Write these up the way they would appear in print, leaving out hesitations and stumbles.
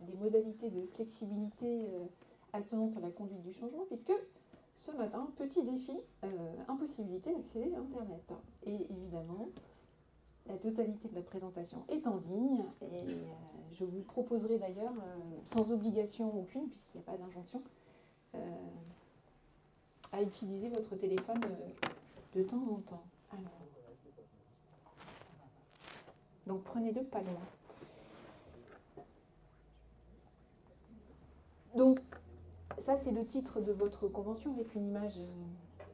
des modalités de flexibilité attenantes à la conduite du changement, puisque ce matin, petit défi, impossibilité d'accéder à Internet. Et évidemment, la totalité de la présentation est en ligne, et je vous proposerai d'ailleurs, sans obligation aucune, puisqu'il n'y a pas d'injonction, à utiliser votre téléphone de temps en temps. Alors, donc prenez-le pas loin. Donc, ça c'est le titre de votre convention avec une image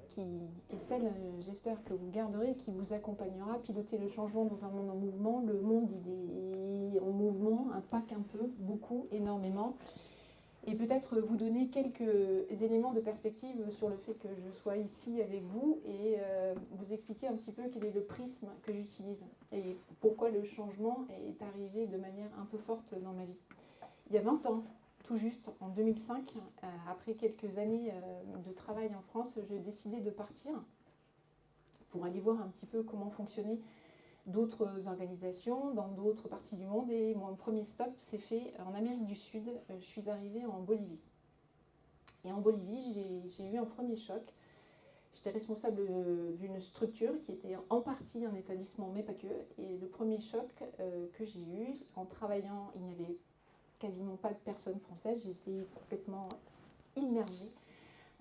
qui est celle, j'espère que vous garderez, qui vous accompagnera. Piloter le changement dans un monde en mouvement. Le monde, il est en mouvement, pas qu'un peu, beaucoup, énormément. Et peut-être vous donner quelques éléments de perspective sur le fait que je sois ici avec vous et vous expliquer un petit peu quel est le prisme que j'utilise et pourquoi le changement est arrivé de manière un peu forte dans ma vie. Il y a 20 ans, tout juste, en 2005, après quelques années de travail en France, j'ai décidé de partir pour aller voir un petit peu comment fonctionnaient d'autres organisations dans d'autres parties du monde. Et mon premier stop s'est fait en Amérique du Sud. Je suis arrivée en Bolivie. Et en Bolivie, j'ai eu un premier choc. J'étais responsable d'une structure qui était en partie un établissement, mais pas que. Et le premier choc que j'ai eu, en travaillant, il n'y avait quasiment pas de personnes françaises. J'étais complètement immergée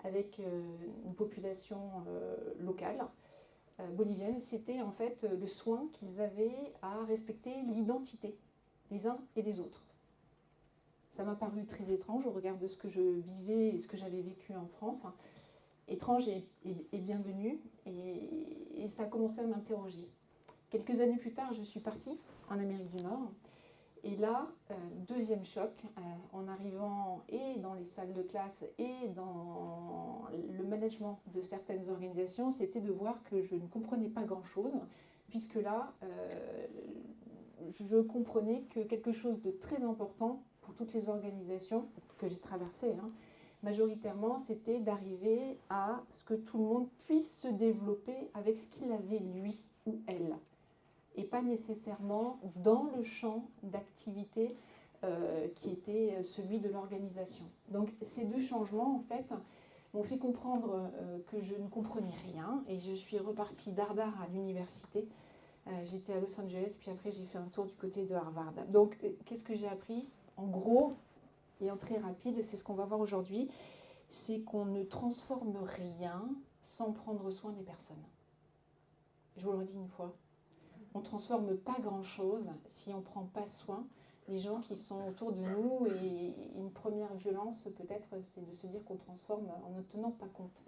avec une population locale. Bolivienne, c'était en fait le soin qu'ils avaient à respecter l'identité des uns et des autres. Ça m'a paru très étrange au regard de ce que je vivais et ce que j'avais vécu en France. Étrange et bienvenu, et ça a commencé à m'interroger. Quelques années plus tard, je suis partie en Amérique du Nord, et là, deuxième choc, en arrivant et dans les salles de classe et dans le management de certaines organisations, c'était de voir que je ne comprenais pas grand-chose, puisque là, je comprenais que quelque chose de très important pour toutes les organisations que j'ai traversées, majoritairement, c'était d'arriver à ce que tout le monde puisse se développer avec ce qu'il avait lui ou elle, et pas nécessairement dans le champ d'activité qui était celui de l'organisation. Donc ces deux changements, en fait, m'ont fait comprendre que je ne comprenais rien, et je suis repartie dardard à l'université. J'étais à Los Angeles, puis après j'ai fait un tour du côté de Harvard. Donc qu'est-ce que j'ai appris? En gros, et en très rapide, c'est ce qu'on va voir aujourd'hui, c'est qu'on ne transforme rien sans prendre soin des personnes. Je vous le redis une fois. On ne transforme pas grand-chose si on ne prend pas soin des gens qui sont autour de nous. Et une première violence, peut-être, c'est de se dire qu'on transforme en ne tenant pas compte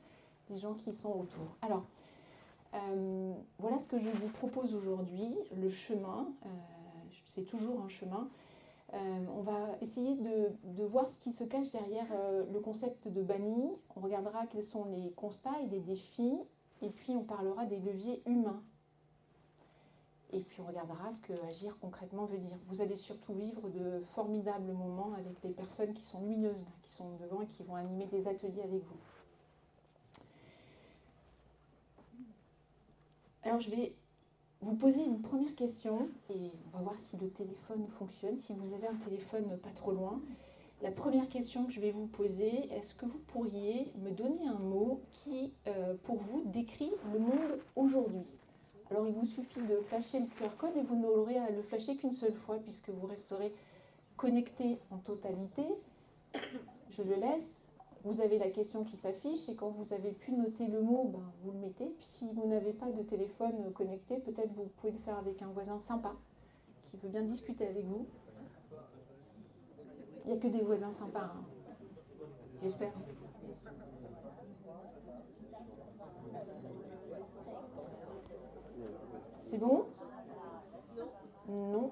des gens qui sont autour. Alors, voilà ce que je vous propose aujourd'hui, le chemin. C'est toujours un chemin. On va essayer de voir ce qui se cache derrière le concept de banni. On regardera quels sont les constats et les défis. Et puis, on parlera des leviers humains. Et puis on regardera ce que agir concrètement veut dire. Vous allez surtout vivre de formidables moments avec des personnes qui sont lumineuses, qui sont devant et qui vont animer des ateliers avec vous. Alors je vais vous poser une première question et on va voir si le téléphone fonctionne. Si vous avez un téléphone pas trop loin, la première question que je vais vous poser, est-ce que vous pourriez me donner un mot qui, pour vous, décrit le monde aujourd'hui ? Alors, il vous suffit de flasher le QR code et vous n'aurez à le flasher qu'une seule fois puisque vous resterez connecté en totalité. Je le laisse. Vous avez la question qui s'affiche et quand vous avez pu noter le mot, vous le mettez. Puis si vous n'avez pas de téléphone connecté, peut-être vous pouvez le faire avec un voisin sympa qui veut bien discuter avec vous. Il n'y a que des voisins sympas, j'espère. C'est bon ? Non.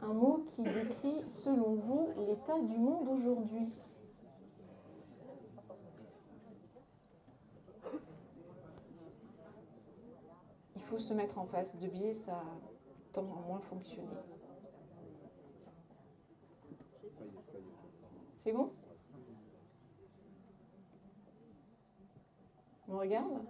Un mot qui décrit, selon vous, l'état du monde aujourd'hui. Il faut se mettre en face. De biais, ça tend à moins fonctionner. C'est bon ? On regarde ?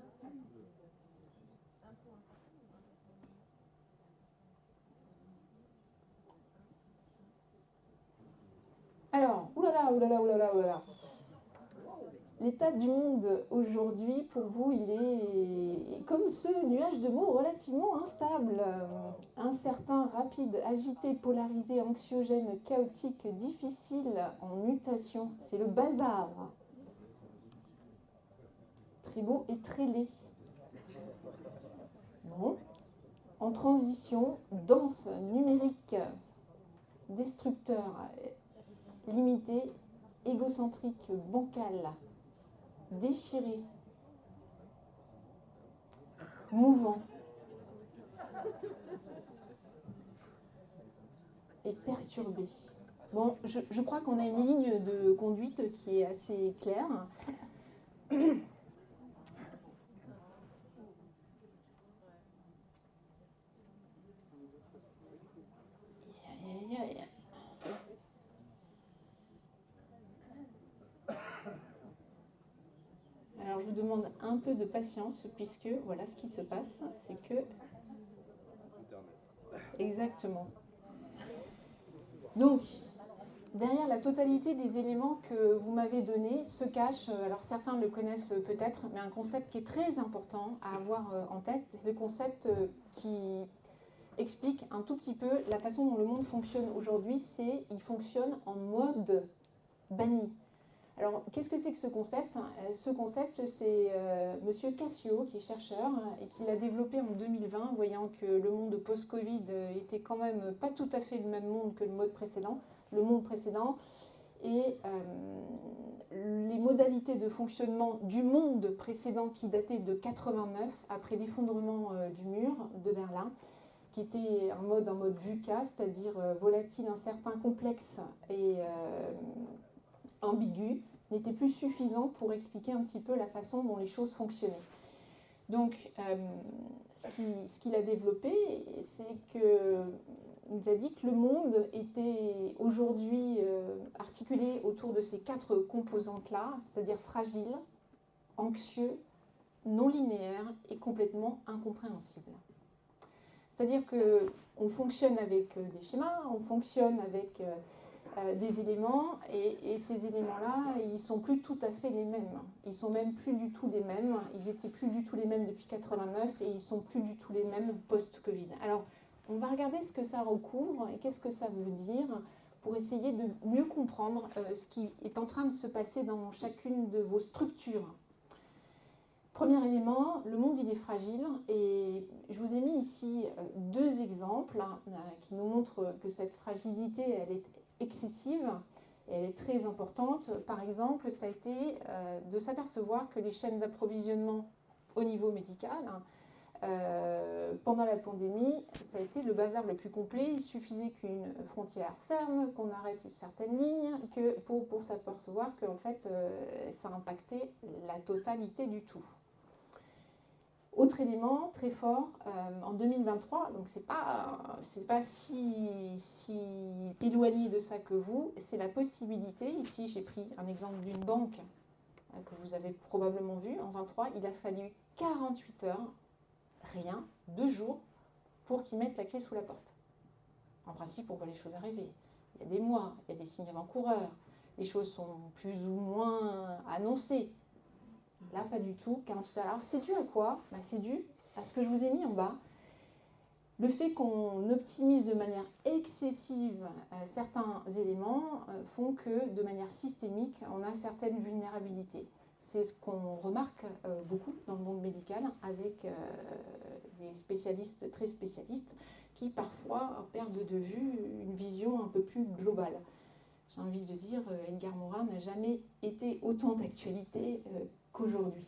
là, oh là là, oh là là, oh là là. L'état du monde aujourd'hui, pour vous, il est comme ce nuage de mots relativement instable, incertain, rapide, agité, polarisé, anxiogène, chaotique, difficile, en mutation. C'est le bazar. Très beau et très laid. Bon. En transition, dense, numérique, destructeur, limité, égocentrique, bancal, déchiré, mouvant et perturbé. Bon, je crois qu'on a une ligne de conduite qui est assez claire. Alors je vous demande un peu de patience puisque voilà ce qui se passe, c'est que... Exactement. Donc, derrière la totalité des éléments que vous m'avez donnés se cache, alors certains le connaissent peut-être, mais un concept qui est très important à avoir en tête, c'est le concept qui explique un tout petit peu la façon dont le monde fonctionne aujourd'hui, c'est qu'il fonctionne en mode banni. Alors, qu'est-ce que c'est que ce concept? Ce concept, c'est Monsieur Cassio, qui est chercheur, et qui l'a développé en 2020, voyant que le monde post-Covid était quand même pas tout à fait le même monde que le monde précédent, et les modalités de fonctionnement du monde précédent qui datait de 89, après l'effondrement du mur de Berlin, qui était un mode VUCA, c'est-à-dire volatile, incertain, complexe et ambigu, n'était plus suffisant pour expliquer un petit peu la façon dont les choses fonctionnaient. Donc, ce qu'il a développé, c'est qu'il nous a dit que le monde était aujourd'hui articulé autour de ces 4 composantes-là, c'est-à-dire fragile, anxieux, non linéaire et complètement incompréhensible. C'est-à-dire qu'on fonctionne avec des schémas, on fonctionne avec des éléments, et ces éléments-là, ils ne sont plus tout à fait les mêmes. Ils ne sont même plus du tout les mêmes. Ils n'étaient plus du tout les mêmes depuis 89 et ils ne sont plus du tout les mêmes post-Covid. Alors, on va regarder ce que ça recouvre et qu'est-ce que ça veut dire pour essayer de mieux comprendre ce qui est en train de se passer dans chacune de vos structures. Premier élément, le monde il est fragile, et je vous ai mis ici 2 exemples qui nous montrent que cette fragilité elle est excessive et elle est très importante. Par exemple, ça a été de s'apercevoir que les chaînes d'approvisionnement au niveau médical, pendant la pandémie, ça a été le bazar le plus complet. Il suffisait qu'une frontière ferme, qu'on arrête une certaine ligne, pour s'apercevoir que en fait, ça impactait la totalité du tout. Autre élément très fort, en 2023, donc c'est pas si éloigné de ça que vous, c'est la possibilité, ici j'ai pris un exemple d'une banque que vous avez probablement vu, en 2023, il a fallu 48 heures, rien, 2 jours, pour qu'ils mettent la clé sous la porte. En principe, on voit les choses arriver. Il y a des mois, il y a des signes avant-coureurs, les choses sont plus ou moins annoncées. Là, pas du tout, 48 heures. Alors, c'est dû à quoi? C'est dû à ce que je vous ai mis en bas. Le fait qu'on optimise de manière excessive certains éléments font que, de manière systémique, on a certaines vulnérabilités. C'est ce qu'on remarque beaucoup dans le monde médical avec des spécialistes très spécialistes qui, parfois, perdent de vue une vision un peu plus globale. J'ai envie de dire, Edgar Morin n'a jamais été autant d'actualité qu'aujourd'hui.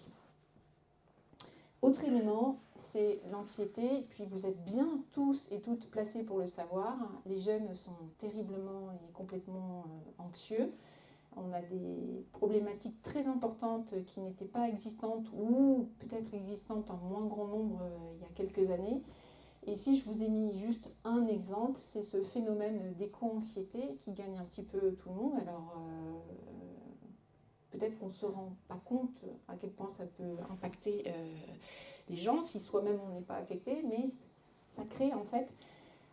Autre élément, c'est l'anxiété, puis vous êtes bien tous et toutes placés pour le savoir. Les jeunes sont terriblement et complètement anxieux. On a des problématiques très importantes qui n'étaient pas existantes ou peut-être existantes en moins grand nombre il y a quelques années. Et ici, je vous ai mis juste un exemple, c'est ce phénomène d'éco-anxiété qui gagne un petit peu tout le monde. Alors, peut-être qu'on ne se rend pas compte à quel point ça peut impacter les gens, si soi-même on n'est pas affecté, mais ça crée en fait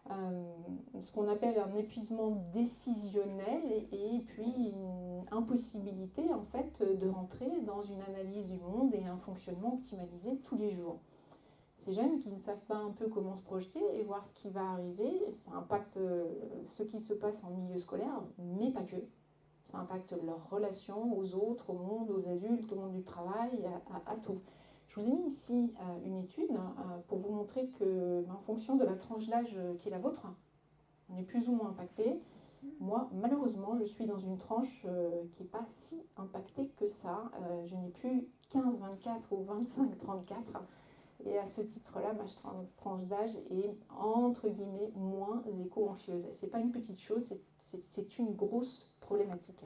ce qu'on appelle un épuisement décisionnel et puis impossibilité en fait de rentrer dans une analyse du monde et un fonctionnement optimalisé tous les jours. Ces jeunes qui ne savent pas un peu comment se projeter et voir ce qui va arriver, ça impacte ce qui se passe en milieu scolaire, mais pas que. Ça impacte leurs relations aux autres, au monde, aux adultes, au monde du travail, à tout. Je vous ai mis ici une étude pour vous montrer que, en fonction de la tranche d'âge qui est la vôtre, on est plus ou moins impacté. Moi, malheureusement, je suis dans une tranche qui n'est pas si impactée que ça. Je n'ai plus 15-24 ou 25-34. Et à ce titre-là, ma tranche d'âge est, entre guillemets, moins éco-anxieuse. Ce n'est pas une petite chose, c'est une grosse problématique.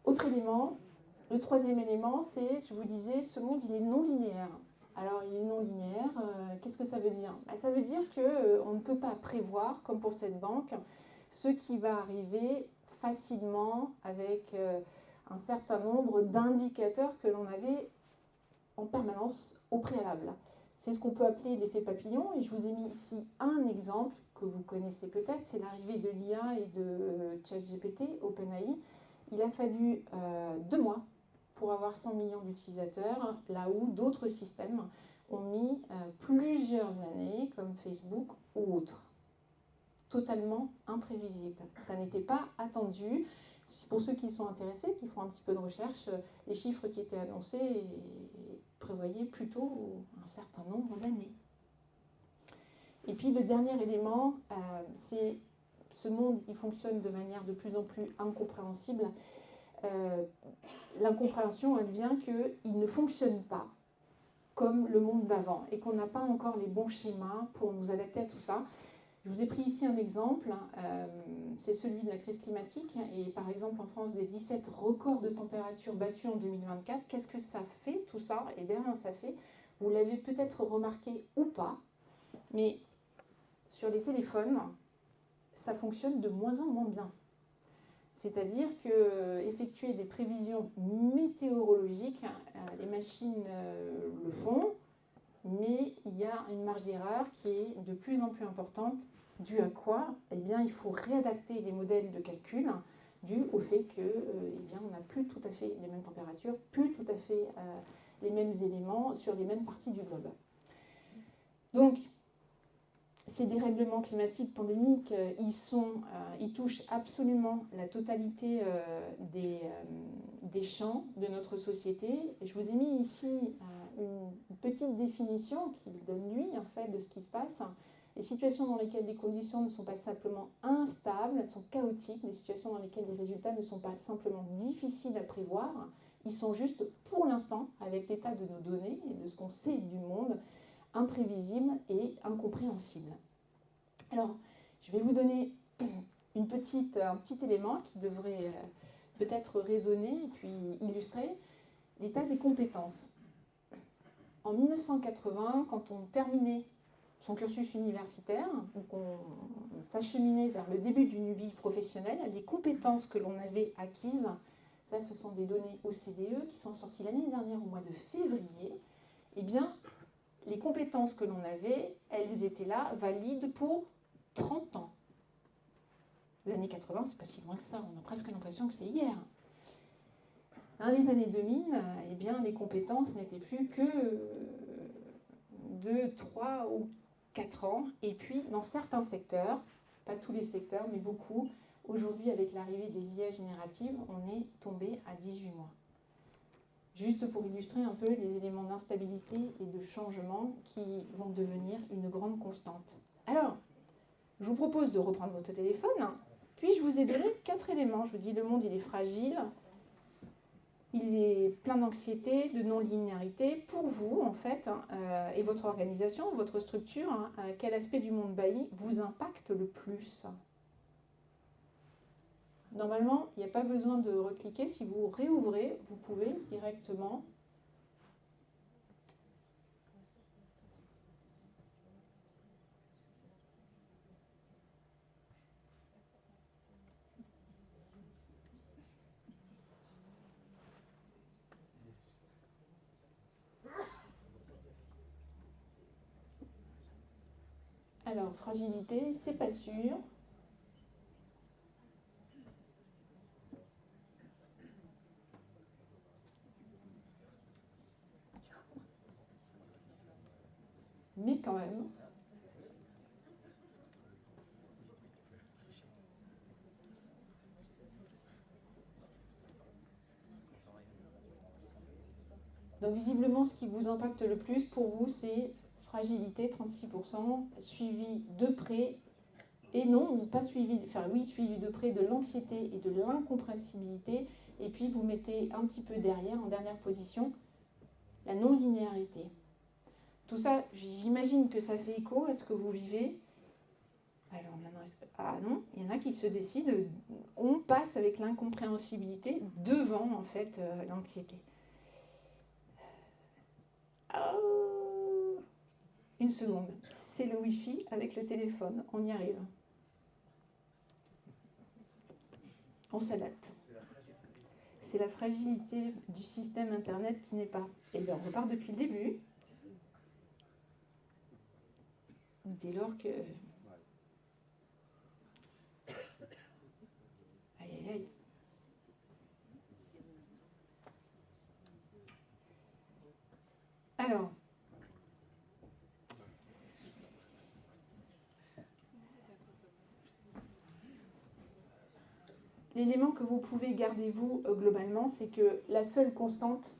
Autre élément, le troisième élément, c'est, je vous disais, ce monde, il est non linéaire. Alors, il est non linéaire, qu'est-ce que ça veut dire? Ça veut dire qu'on ne peut pas prévoir, comme pour cette banque, ce qui va arriver facilement avec un certain nombre d'indicateurs que l'on avait en permanence au préalable. C'est ce qu'on peut appeler l'effet papillon, et je vous ai mis ici un exemple que vous connaissez peut-être, c'est l'arrivée de l'IA et de ChatGPT, OpenAI. Il a fallu 2 mois pour avoir 100 millions d'utilisateurs, là où d'autres systèmes ont mis plusieurs années, comme Facebook ou autres. Totalement imprévisible. Ça n'était pas attendu. Pour ceux qui sont intéressés, qui font un petit peu de recherche, les chiffres qui étaient annoncés prévoyaient plutôt un certain nombre d'années. Et puis le dernier élément, c'est ce monde, il fonctionne de manière de plus en plus incompréhensible. L'incompréhension, elle vient qu'il ne fonctionne pas comme le monde d'avant et qu'on n'a pas encore les bons schémas pour nous adapter à tout ça. Je vous ai pris ici un exemple, c'est celui de la crise climatique. Et par exemple, en France, des 17 records de température battus en 2024, qu'est-ce que ça fait tout ça? Eh bien, ça fait, vous l'avez peut-être remarqué ou pas, mais sur les téléphones, ça fonctionne de moins en moins bien. C'est-à-dire qu'effectuer des prévisions météorologiques, les machines le font, mais il y a une marge d'erreur qui est de plus en plus importante. Dû à quoi? Eh bien, il faut réadapter les modèles de calcul dû au fait que, eh bien, on n'a plus tout à fait les mêmes températures, plus tout à fait les mêmes éléments sur les mêmes parties du globe. Donc, ces dérèglements climatiques pandémiques, ils touchent absolument la totalité des champs de notre société. Et je vous ai mis ici une petite définition qui donne lui en fait de ce qui se passe. Les situations dans lesquelles les conditions ne sont pas simplement instables, elles sont chaotiques, des situations dans lesquelles les résultats ne sont pas simplement difficiles à prévoir, ils sont juste, pour l'instant, avec l'état de nos données et de ce qu'on sait du monde, imprévisibles et incompréhensibles. Alors, je vais vous donner un petit élément qui devrait peut-être résonner et puis illustrer l'état des compétences. En 1980, quand on terminait son cursus universitaire, ou qu'on s'acheminait vers le début d'une vie professionnelle, les compétences que l'on avait acquises, ça ce sont des données OCDE qui sont sorties l'année dernière au mois de février, eh bien, les compétences que l'on avait, elles étaient là, valides pour 30 ans. Les années 80, c'est pas si loin que ça, on a presque l'impression que c'est hier. Dans les années 2000, eh bien, les compétences n'étaient plus que 2, 3 ou 4 ans. Et puis, dans certains secteurs, pas tous les secteurs, mais beaucoup, aujourd'hui, avec l'arrivée des IA génératives, on est tombé à 18 mois. Juste pour illustrer un peu les éléments d'instabilité et de changement qui vont devenir une grande constante. Alors, je vous propose de reprendre votre téléphone, puis je vous ai donné 4 éléments. Je vous dis, le monde, il est fragile, il est plein d'anxiété, de non-linéarité. Pour vous, en fait, et votre organisation, votre structure, quel aspect du monde bailli vous impacte le plus? Normalement, il n'y a pas besoin de recliquer. Si vous réouvrez, vous pouvez directement Alors, fragilité, c'est pas sûr. mais quand même. Donc visiblement, ce qui vous impacte le plus pour vous, c'est fragilité, 36%, suivi de près, et non, pas suivi, enfin oui, suivi de près de l'anxiété et de l'incompréhensibilité, et puis vous mettez un petit peu derrière, en dernière position, la non-linéarité. Tout ça, j'imagine que ça fait écho à ce que vous vivez. Alors maintenant, ah non, il y en a qui se décident, on passe avec l'incompréhensibilité devant en fait l'anxiété. Oh, une seconde, c'est le Wi-Fi avec le téléphone, on y arrive. On s'adapte. C'est la fragilité du système Internet qui n'est pas. Et bien on repart depuis le début. Dès lors que... Aïe, aïe, aïe. Alors, l'élément que vous pouvez garder, vous, globalement, c'est que la seule constante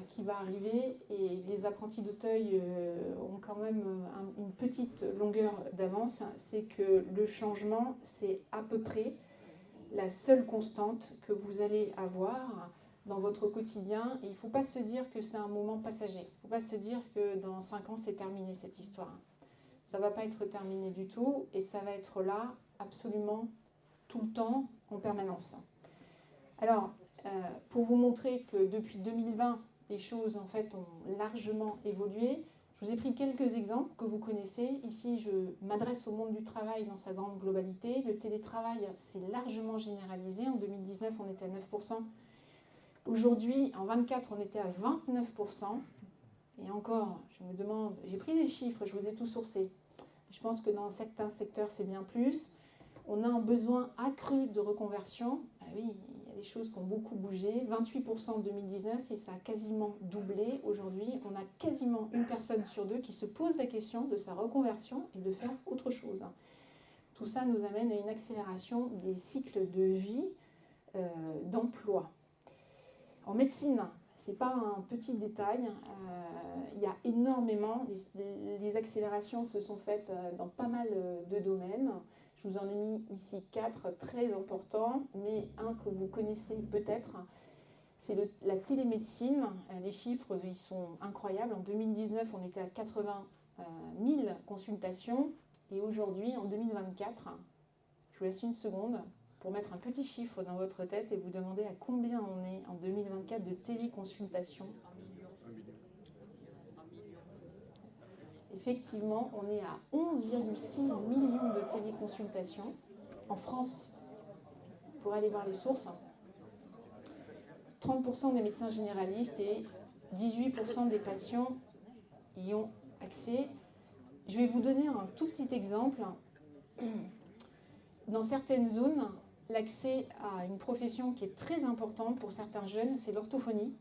qui va arriver, et les apprentis d'Auteuil ont quand même une petite longueur d'avance, c'est que le changement, c'est à peu près la seule constante que vous allez avoir dans votre quotidien. Et il ne faut pas se dire que c'est un moment passager. Il ne faut pas se dire que dans 5 ans, c'est terminé cette histoire. Ça ne va pas être terminé du tout, et ça va être là absolument tout le temps, en permanence. Alors, pour vous montrer que depuis 2020, les choses en fait ont largement évolué, je vous ai pris quelques exemples que vous connaissez. Ici, je m'adresse au monde du travail dans sa grande globalité. Le télétravail s'est largement généralisé. En 2019, on était à 9%. Aujourd'hui, en 2024, on était à 29%. Et encore, je me demande, j'ai pris des chiffres, je vous ai tout sourcé. Je pense que dans certains secteurs, c'est bien plus. On a un besoin accru de reconversion. Ah oui, il y a des choses qui ont beaucoup bougé. 28% en 2019 et ça a quasiment doublé. Aujourd'hui, on a quasiment une personne sur deux qui se pose la question de sa reconversion et de faire autre chose. Tout ça nous amène à une accélération des cycles de vie d'emploi. En médecine, ce n'est pas un petit détail. Il y a énormément, les accélérations se sont faites dans pas mal de domaines. Je vous en ai mis ici 4 très importants, mais un que vous connaissez peut-être, c'est la télémédecine. Les chiffres, ils sont incroyables. En 2019, on était à 80 000 consultations, et aujourd'hui, en 2024, je vous laisse une seconde pour mettre un petit chiffre dans votre tête et vous demander à combien on est en 2024 de téléconsultations. Effectivement, on est à 11,6 millions de téléconsultations en France. Pour aller voir les sources, 30% des médecins généralistes et 18% des patients y ont accès. Je vais vous donner un tout petit exemple. Dans certaines zones, l'accès à une profession qui est très importante pour certains jeunes, c'est l'orthophonie.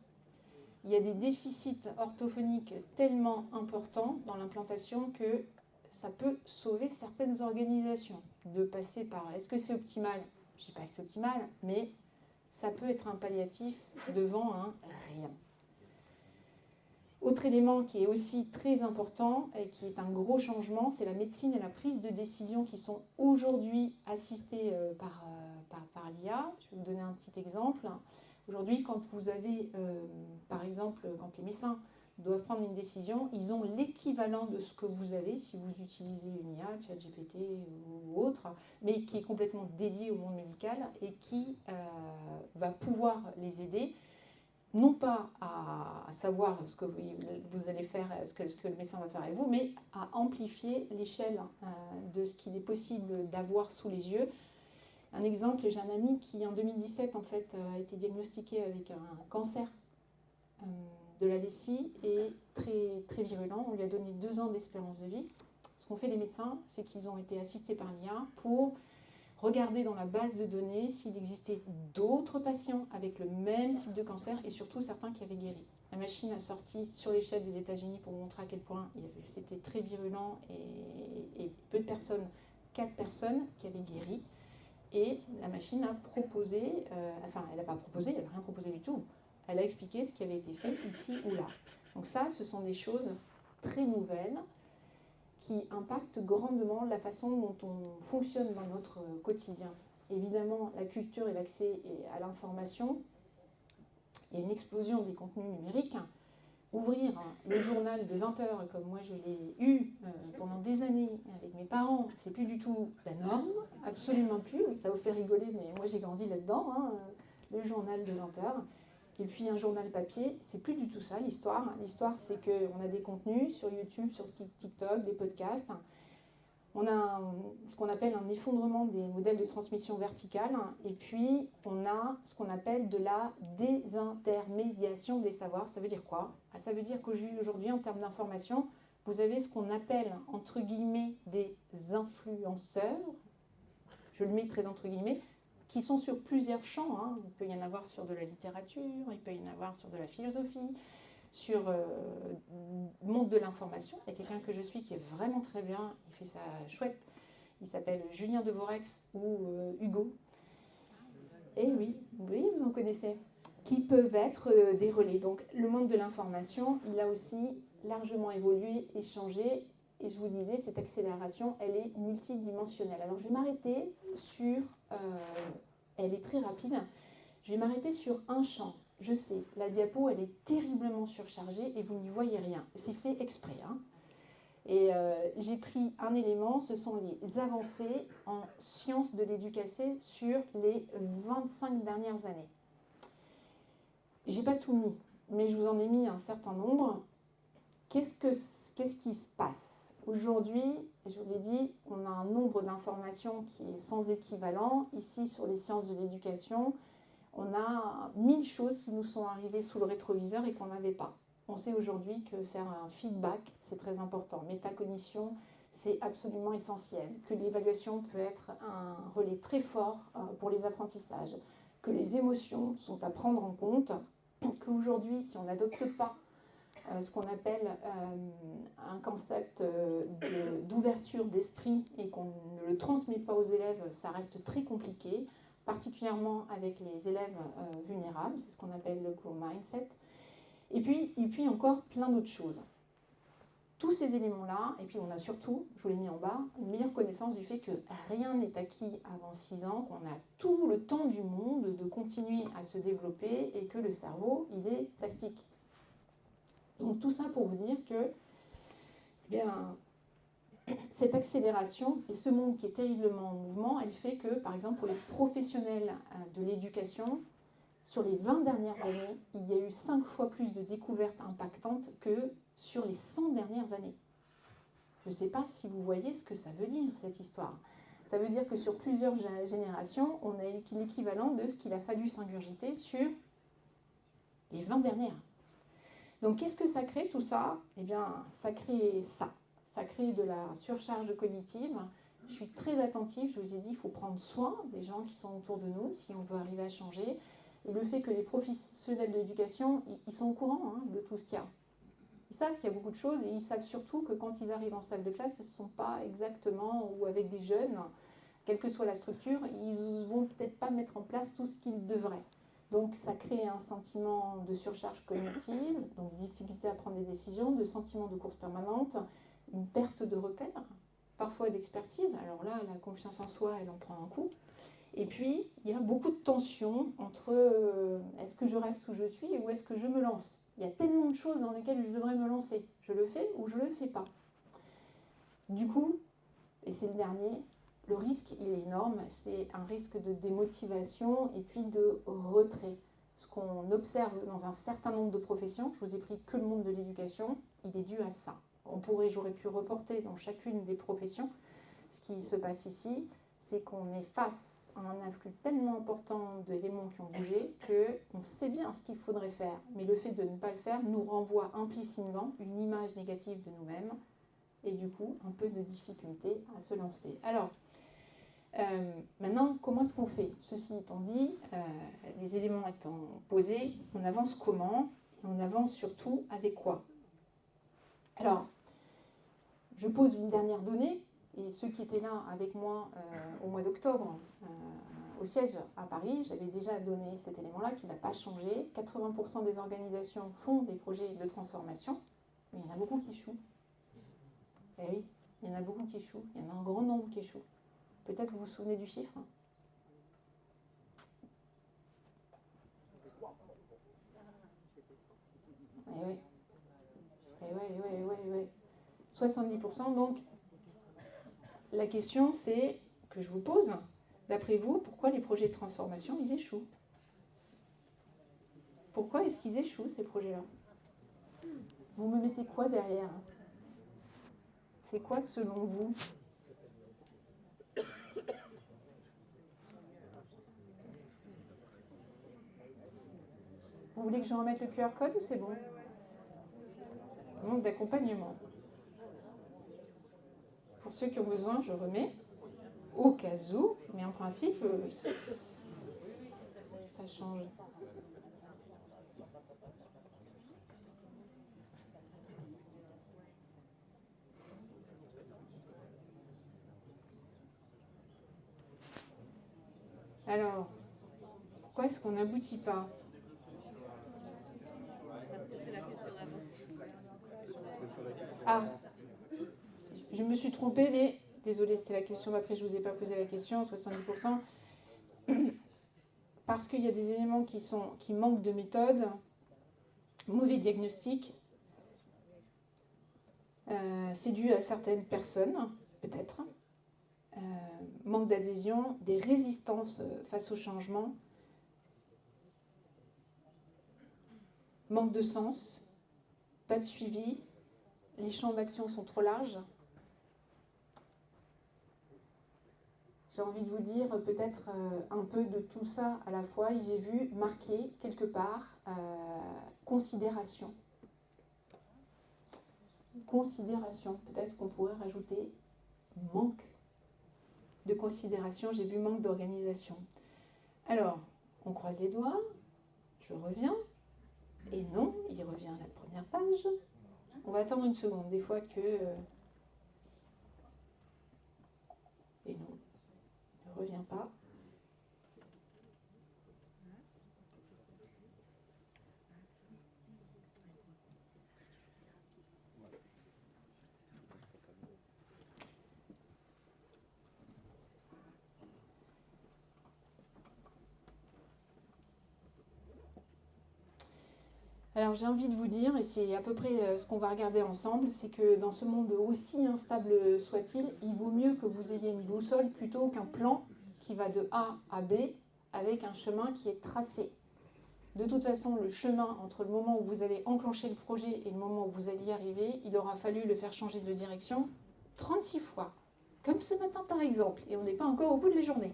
Il y a des déficits orthophoniques tellement importants dans l'implantation que ça peut sauver certaines organisations de passer par... Est-ce que c'est optimal? Je ne sais pas que c'est optimal, mais ça peut être un palliatif devant un rien. Autre élément qui est aussi très important et qui est un gros changement, c'est la médecine et la prise de décision qui sont aujourd'hui assistées par l'IA. Je vais vous donner un petit exemple. Aujourd'hui, quand vous avez, par exemple, quand les médecins doivent prendre une décision, ils ont l'équivalent de ce que vous avez si vous utilisez une IA, ChatGPT ou autre, mais qui est complètement dédié au monde médical et qui va pouvoir les aider, non pas à savoir ce que vous allez faire, ce que le médecin va faire avec vous, mais à amplifier l'échelle de ce qu'il est possible d'avoir sous les yeux. Un exemple, j'ai un ami qui en 2017 en fait, a été diagnostiqué avec un cancer de la vessie et très, très virulent. On lui a donné 2 ans d'espérance de vie. Ce qu'ont fait les médecins, c'est qu'ils ont été assistés par l'IA pour regarder dans la base de données s'il existait d'autres patients avec le même type de cancer et surtout certains qui avaient guéri. La machine a sorti sur l'échelle des États-Unis pour vous montrer à quel point c'était très virulent et peu de personnes, 4 personnes qui avaient guéri. Et la machine a proposé, elle n'a pas proposé, elle n'a rien proposé du tout. Elle a expliqué ce qui avait été fait ici ou là. Donc ça, ce sont des choses très nouvelles qui impactent grandement la façon dont on fonctionne dans notre quotidien. Évidemment, la culture et l'accès à l'information, il y a une explosion des contenus numériques. Ouvrir le journal de 20 heures, comme moi je l'ai eu pendant des années avec mes parents, c'est plus du tout la norme, absolument plus. Ça vous fait rigoler, mais moi j'ai grandi là-dedans, le journal de 20 heures. Et puis un journal papier, c'est plus du tout ça l'histoire. L'histoire, c'est qu'on a des contenus sur YouTube, sur TikTok, des podcasts. On a ce qu'on appelle un effondrement des modèles de transmission verticale. Et puis, on a ce qu'on appelle de la désintermédiation des savoirs. Ça veut dire quoi? Ça veut dire qu'aujourd'hui, en termes d'information, vous avez ce qu'on appelle, entre guillemets, des influenceurs. Je le mets très entre guillemets, qui sont sur plusieurs champs. Il peut y en avoir sur de la littérature, il peut y en avoir sur de la philosophie, sur le monde de l'information. Il y a quelqu'un que je suis qui est vraiment très bien, il fait ça chouette. Il s'appelle Julien Devorex ou Hugo. Et oui, vous en connaissez. Qui peuvent être des relais. Donc le monde de l'information, il a aussi largement évolué et changé. Et je vous disais, cette accélération, elle est multidimensionnelle. Alors je vais m'arrêter sur... elle est très rapide. Je vais m'arrêter sur un champ. Je sais, la diapo, elle est terriblement surchargée et vous n'y voyez rien. C'est fait exprès. Et j'ai pris un élément, ce sont les avancées en sciences de l'éducation sur les 25 dernières années. J'ai pas tout mis, mais je vous en ai mis un certain nombre. Qu'est-ce qui se passe? Aujourd'hui, je vous l'ai dit, on a un nombre d'informations qui est sans équivalent. Ici, sur les sciences de l'éducation, on a 1000 choses qui nous sont arrivées sous le rétroviseur et qu'on n'avait pas. On sait aujourd'hui que faire un feedback, c'est très important. Métacognition, c'est absolument essentiel. Que l'évaluation peut être un relais très fort pour les apprentissages. Que les émotions sont à prendre en compte. Qu'aujourd'hui, si on n'adopte pas ce qu'on appelle un concept d'ouverture d'esprit et qu'on ne le transmet pas aux élèves, ça reste très compliqué, particulièrement avec les élèves vulnérables, c'est ce qu'on appelle le growth mindset. Et puis encore plein d'autres choses. Tous ces éléments-là, et puis on a surtout, je vous l'ai mis en bas, une meilleure connaissance du fait que rien n'est acquis avant 6 ans, qu'on a tout le temps du monde de continuer à se développer et que le cerveau, il est plastique. Donc tout ça pour vous dire que cette accélération et ce monde qui est terriblement en mouvement, elle fait que, par exemple, pour les professionnels de l'éducation, sur les 20 dernières années, il y a eu 5 fois plus de découvertes impactantes que sur les 100 dernières années. Je ne sais pas si vous voyez ce que ça veut dire, cette histoire. Ça veut dire que sur plusieurs générations, on a eu l'équivalent de ce qu'il a fallu s'ingurgiter sur les 20 dernières. Donc, qu'est-ce que ça crée tout ça? Eh bien, ça crée ça. Ça crée de la surcharge cognitive. Je suis très attentive, je vous ai dit, il faut prendre soin des gens qui sont autour de nous si on veut arriver à changer. Et le fait que les professionnels de l'éducation, ils sont au courant de tout ce qu'il y a. Ils savent qu'il y a beaucoup de choses et ils savent surtout que quand ils arrivent en salle de classe, ils ne sont pas exactement, ou avec des jeunes, quelle que soit la structure, ils ne vont peut-être pas mettre en place tout ce qu'ils devraient. Donc ça crée un sentiment de surcharge cognitive, donc difficulté à prendre des décisions, de sentiment de course permanente, une perte de repères, parfois d'expertise. Alors là, la confiance en soi, elle en prend un coup. Et puis, il y a beaucoup de tension entre est-ce que je reste où je suis ou est-ce que je me lance? Il y a tellement de choses dans lesquelles je devrais me lancer. Je le fais ou je ne le fais pas. Du coup, et c'est le dernier, le risque, il est énorme. C'est un risque de démotivation et puis de retrait. Ce qu'on observe dans un certain nombre de professions, je vous ai pris que le monde de l'éducation, il est dû à ça. J'aurais pu reporter dans chacune des professions. Ce qui se passe ici, c'est qu'on est face à un influx tellement important d'éléments qui ont bougé qu'on sait bien ce qu'il faudrait faire. Mais le fait de ne pas le faire nous renvoie implicitement une image négative de nous-mêmes et du coup un peu de difficulté à se lancer. Alors, Maintenant, comment est-ce qu'on fait? Ceci étant dit, les éléments étant posés, on avance comment? On avance surtout avec quoi? Alors, je pose une dernière donnée, et ceux qui étaient là avec moi au mois d'octobre, au siège à Paris, j'avais déjà donné cet élément-là qui n'a pas changé. 80% des organisations font des projets de transformation, mais il y en a beaucoup qui échouent. Eh oui, il y en a beaucoup qui échouent, il y en a un grand nombre qui échouent. Peut-être vous vous souvenez du chiffre? Eh oui. Eh ouais. 70%. Donc, la question c'est, que je vous pose, d'après vous, pourquoi les projets de transformation, ils échouent? Pourquoi est-ce qu'ils échouent, ces projets-là? Vous me mettez quoi derrière? C'est quoi, selon vous? Vous voulez que je remette le QR code ou c'est bon? Manque d'accompagnement. Pour ceux qui ont besoin, je remets au cas où, mais en principe, ça change. Alors, pourquoi est-ce qu'on n'aboutit pas? Parce que c'est la question d'avant. Ah, je me suis trompée, mais désolée, c'était la question d'après, je ne vous ai pas posé la question, 70%. Parce qu'il y a des éléments qui manquent de méthode, mauvais diagnostic, c'est dû à certaines personnes, peut-être, manque d'adhésion, des résistances face au changement, manque de sens, pas de suivi, les champs d'action sont trop larges. J'ai envie de vous dire peut-être un peu de tout ça à la fois. Et j'ai vu marquer quelque part considération. Considération, peut-être qu'on pourrait rajouter manque de considération. J'ai vu manque d'organisation. Alors, on croise les doigts, je reviens. Et non, il revient à la première page. On va attendre une seconde, des fois que... Et non, il ne revient pas. Alors j'ai envie de vous dire, et c'est à peu près ce qu'on va regarder ensemble, c'est que dans ce monde aussi instable soit-il, il vaut mieux que vous ayez une boussole plutôt qu'un plan qui va de A à B avec un chemin qui est tracé. De toute façon, le chemin entre le moment où vous allez enclencher le projet et le moment où vous allez y arriver, il aura fallu le faire changer de direction 36 fois. Comme ce matin par exemple, et on n'est pas encore au bout de la journée.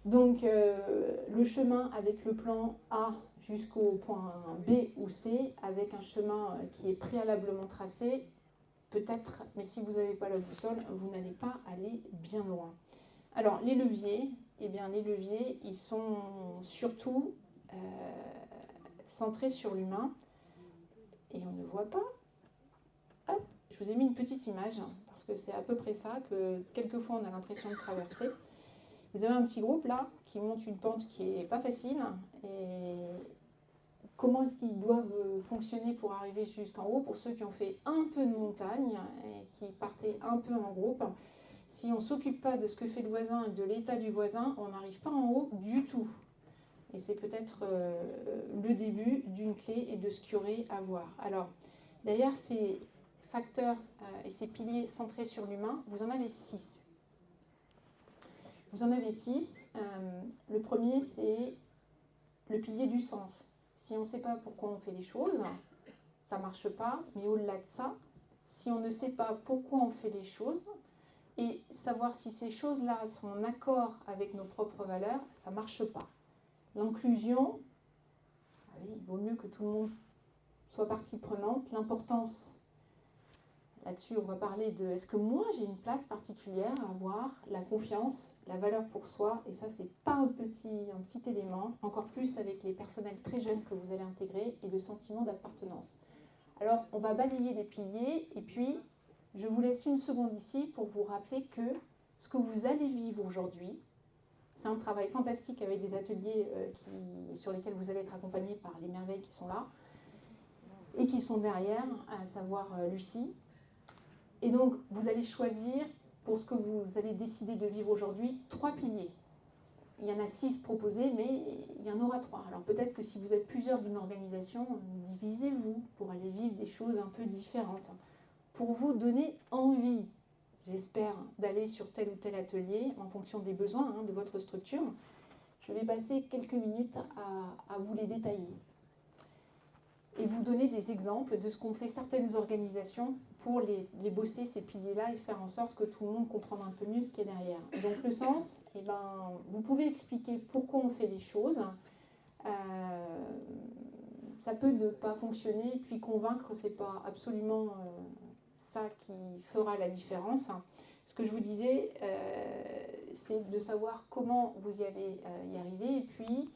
Donc le chemin avec le plan A jusqu'au point B ou C, avec un chemin qui est préalablement tracé, peut-être, mais si vous n'avez pas la boussole, vous n'allez pas aller bien loin. Alors les leviers, eh bien les leviers, ils sont surtout centrés sur l'humain, et on ne voit pas. Hop, je vous ai mis une petite image, parce que c'est à peu près ça que quelquefois on a l'impression de traverser. Vous avez un petit groupe là qui monte une pente qui n'est pas facile. Et comment est-ce qu'ils doivent fonctionner pour arriver jusqu'en haut? Pour ceux qui ont fait un peu de montagne et qui partaient un peu en groupe, si on ne s'occupe pas de ce que fait le voisin et de l'état du voisin, on n'arrive pas en haut du tout. Et c'est peut-être le début d'une clé et de ce qu'il y aurait à voir. Alors, d'ailleurs, ces facteurs et ces piliers centrés sur l'humain, vous en avez 6. Vous en avez 6. Le premier, c'est le pilier du sens. Si on ne sait pas pourquoi on fait les choses, ça ne marche pas. Mais au-delà de ça, si on ne sait pas pourquoi on fait les choses, et savoir si ces choses-là sont en accord avec nos propres valeurs, ça ne marche pas. L'inclusion, il vaut mieux que tout le monde soit partie prenante. L'importance, Là-dessus, on va parler de est-ce que moi j'ai une place particulière à avoir, la confiance, la valeur pour soi, et ça c'est pas un petit élément, encore plus avec les personnels très jeunes que vous allez intégrer, et le sentiment d'appartenance. Alors on va balayer les piliers, et puis je vous laisse une seconde ici pour vous rappeler que ce que vous allez vivre aujourd'hui, c'est un travail fantastique avec des ateliers sur lesquels vous allez être accompagnés par les merveilles qui sont là, et qui sont derrière, à savoir Lucie. Et donc, vous allez choisir, pour ce que vous allez décider de vivre aujourd'hui, 3 piliers. Il y en a 6 proposés, mais il y en aura 3. Alors peut-être que si vous êtes plusieurs d'une organisation, divisez-vous pour aller vivre des choses un peu différentes. Pour vous donner envie, j'espère, d'aller sur tel ou tel atelier, en fonction des besoins de votre structure. Je vais passer quelques minutes à vous les détailler. Et vous donner des exemples de ce qu'ont fait certaines organisations pour les bosser, ces piliers-là, et faire en sorte que tout le monde comprenne un peu mieux ce qu'il y a derrière. Donc le sens, vous pouvez expliquer pourquoi on fait les choses. Ça peut ne pas fonctionner, puis convaincre, c'est pas absolument ça qui fera la différence. Ce que je vous disais, c'est de savoir comment vous y allez y arriver, et puis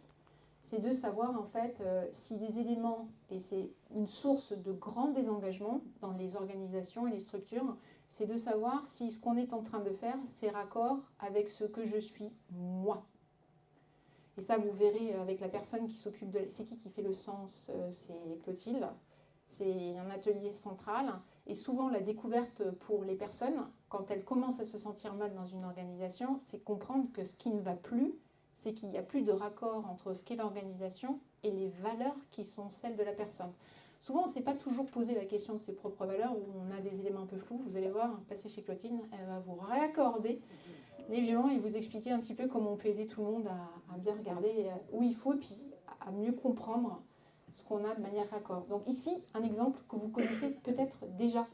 c'est de savoir en fait si des éléments, et c'est une source de grand désengagement dans les organisations et les structures, c'est de savoir si ce qu'on est en train de faire, c'est raccord avec ce que je suis moi. Et ça, vous verrez avec la personne qui s'occupe de... C'est qui fait le sens? C'est Clotilde. C'est un atelier central. Et souvent, la découverte pour les personnes, quand elles commencent à se sentir mal dans une organisation, c'est comprendre que ce qui ne va plus, c'est qu'il n'y a plus de raccord entre ce qu'est l'organisation et les valeurs qui sont celles de la personne. Souvent, on ne s'est pas toujours posé la question de ses propres valeurs, où on a des éléments un peu flous. Vous allez voir, passer chez Clotilde, elle va vous réaccorder les violons et vous expliquer un petit peu comment on peut aider tout le monde à bien regarder où il faut, et puis à mieux comprendre ce qu'on a de manière raccord. Donc ici, un exemple que vous connaissez peut-être déjà.